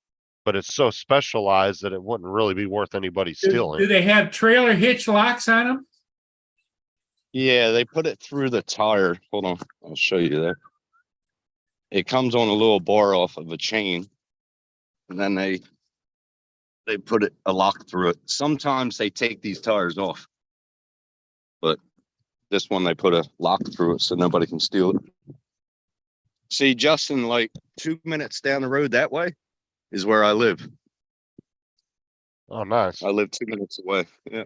but it's so specialized that it wouldn't really be worth anybody Do stealing. they have trailer hitch locks on them? Yeah, they put it through the tire. Hold on, I'll show you there. It comes on a little bar off of a chain, and then they put a lock through it. Sometimes they take these tires off, but this one they put a lock through it so nobody can steal it. See, Justin, like 2 minutes down the road that way is where I live. Oh, nice. I live 2 minutes away. Yeah.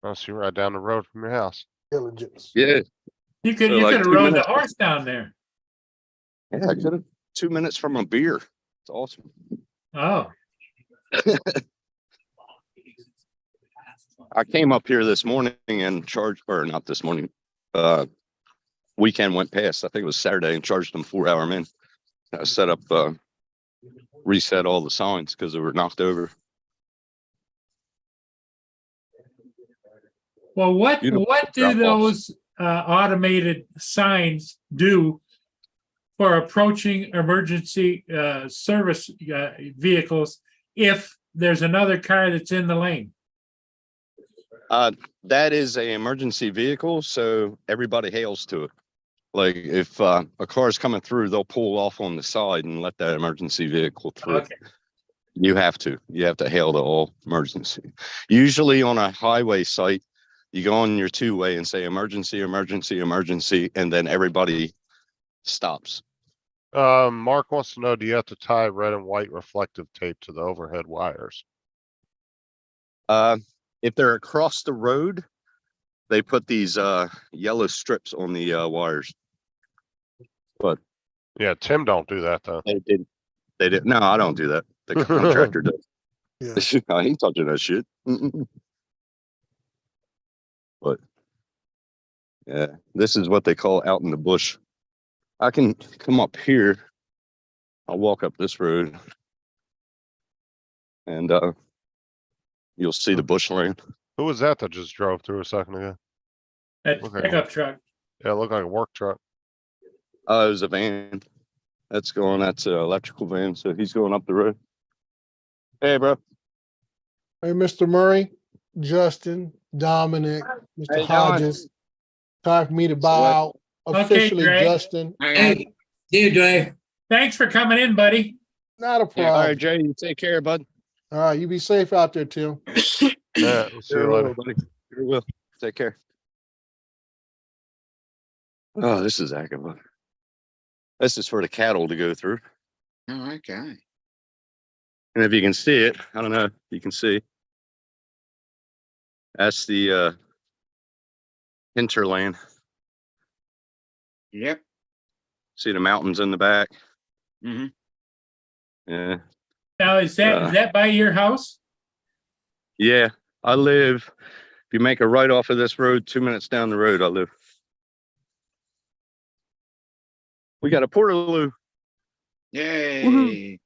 Oh, so you're right down the road from your house. Diligence. Yeah. You could, So you like could have 2 rode the minutes. horse down there. Yeah, I could have 2 minutes from a beer. It's awesome. Oh, I came up here this morning and charged, or not this morning, weekend went past. I think it was Saturday and charged them 4 hour min. I set up, reset all the signs because they were knocked over. well, what do drop-offs. those automated signs do for approaching emergency service vehicles if there's another car that's in the lane? That is a emergency vehicle, so everybody hails to it. Like if a car is coming through, they'll pull off on the side and let that emergency vehicle through. Okay. You have to hail to all emergency. Usually on a highway site, you go on your two-way and say emergency, emergency, emergency, and then everybody stops. Mark wants to know, do you have to tie red and white reflective tape to the overhead wires? If they're across the road, they put these yellow strips on the wires. Yeah, Tim don't do that though. They did. No, I don't do that. The contractor does. Yeah. I ain't touching that shit. But yeah, this is what they call out in the bush. I can come up here. I'll walk up this road and you'll see the bush lane. Who was that just drove through a second ago? That Okay. pickup truck. Yeah, it looked like a work truck. Oh, it was a van. That's an electrical van. So he's going up the road. Hey, bro. Hey, Mr. Murray, Justin, Dominic, How Mr. you doing? Hodges. Time for me to bow what? out. Okay, Officially, Greg. Justin, Hey, see you, Dre. Thanks for coming in, buddy. not a All problem. right, Jay, you take care, bud. All right, you be safe out there, Tim. Yeah, we'll see you Sure later. will, buddy. Sure will. Take care. Oh, this is Agava. This is for the cattle to go through. Oh, okay. And if you can see it, I don't know if you can see. That's the hinterland. Yep. See the mountains in the back? Mhm. Yeah. Now, is that by your house? Yeah. I live, if you make a right off of this road, 2 minutes down the road, I live. We got a Portaloo. Yay.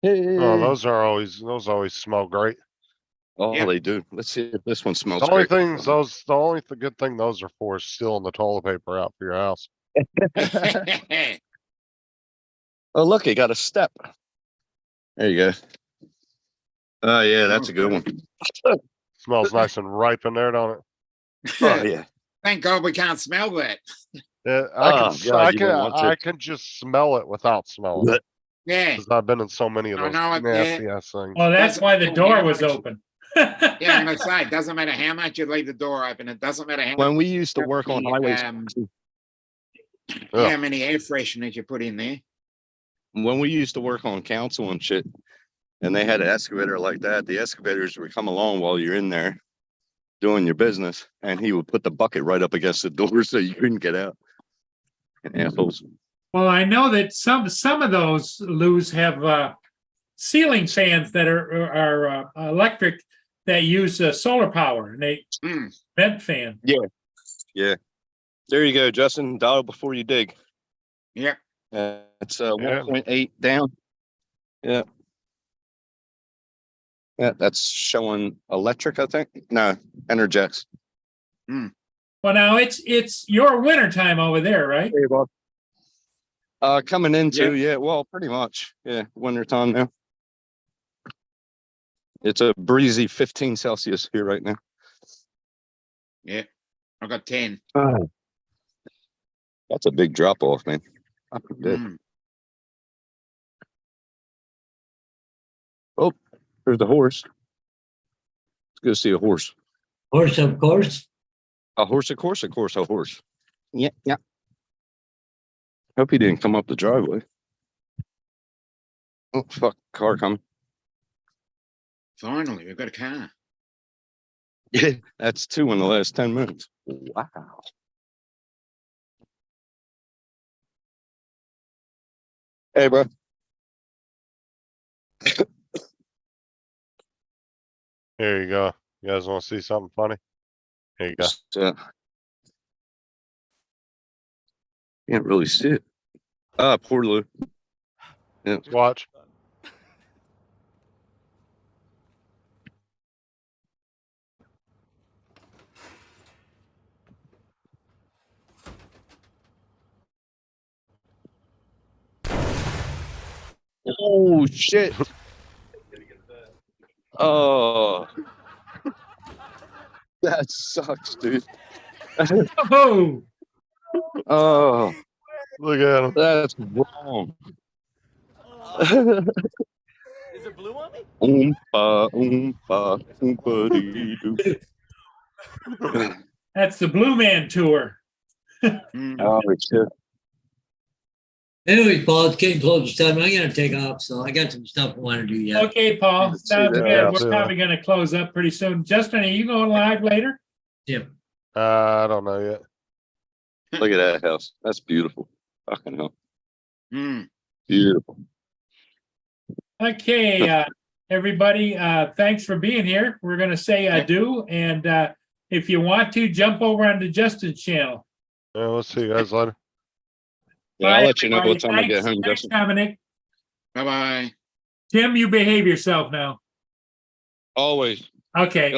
Oh, those always smell great. Oh, Yep. they do. Let's see if this one smells The only great. good thing those are for is stealing the toilet paper out for your house. Oh, look, it got a step. There you go. Oh, yeah, that's a good one. Smells nice and ripe in there, don't it? Oh, yeah. Thank God we can't smell that. Yeah, Oh, God, you don't want to. I can just smell it without smelling it. Yeah. Because I've been in so many of I those know it, nasty ass things. Well, that's why the door was open. Yeah, I'm gonna say, it doesn't matter how much you leave the door open. It doesn't matter how When we used to work on highways, how many air fresheners you put in there. when we used to work on council and shit, and they had an excavator like that, the excavators would come along while you're in there doing your business, and he would put the bucket right up against the door so you couldn't get out. Assholes. Well, I know that some of those Lou's have ceiling fans that are electric that use solar power, and they vent fan. Yeah. There you go, Justin. Dial before you dig. Yep. It's 1.8 down. Yeah. Yeah, that's showing electric, I think. No, Energex. Well, now it's your winter time over there, right? Coming into, yeah, well, pretty much. Yeah, winter time now. It's a breezy 15 Celsius here right now. Yeah. I got 10. That's a big drop off, man. Fucking good. Oh, there's the horse. Let's go see a horse. Horse, of course. A horse, of course, a horse. Yeah, yeah. Hope he didn't come up the driveway. Oh, fuck, car coming. Finally, we've got a car. Yeah, that's 2 in the last 10 minutes. Wow. Hey, bro. Here you go. You guys want to see something funny? Here you go. Can't really see it. Poor Lou. Yeah. Watch. Oh, shit. Oh. That sucks, dude. Oh, Oh, Look at him. that's wrong. Is there blue on me? Dee-doo. that's the Blue Man tour. Oh, shit. Anyway, Paul, it's getting close to time. I'm gonna take off, so I got some stuff I want to do yet. Okay, Paul, Let's see sounds that. good. Yeah, We're see probably going to close up pretty soon. Justin, are you going live later? Jim. I don't know yet. Look at that house. That's beautiful. Fucking hell. Mm. Beautiful. Okay, everybody, thanks for being here. We're going to say adieu, and if you want to, jump over onto Justin's channel. Yeah, we'll see you guys later. Yeah, Bye, I'll let you know everybody. what time I get Thanks- home, Thanks, Justin. Dominic. Bye-bye. Tim, you behave yourself now. Always. Okay.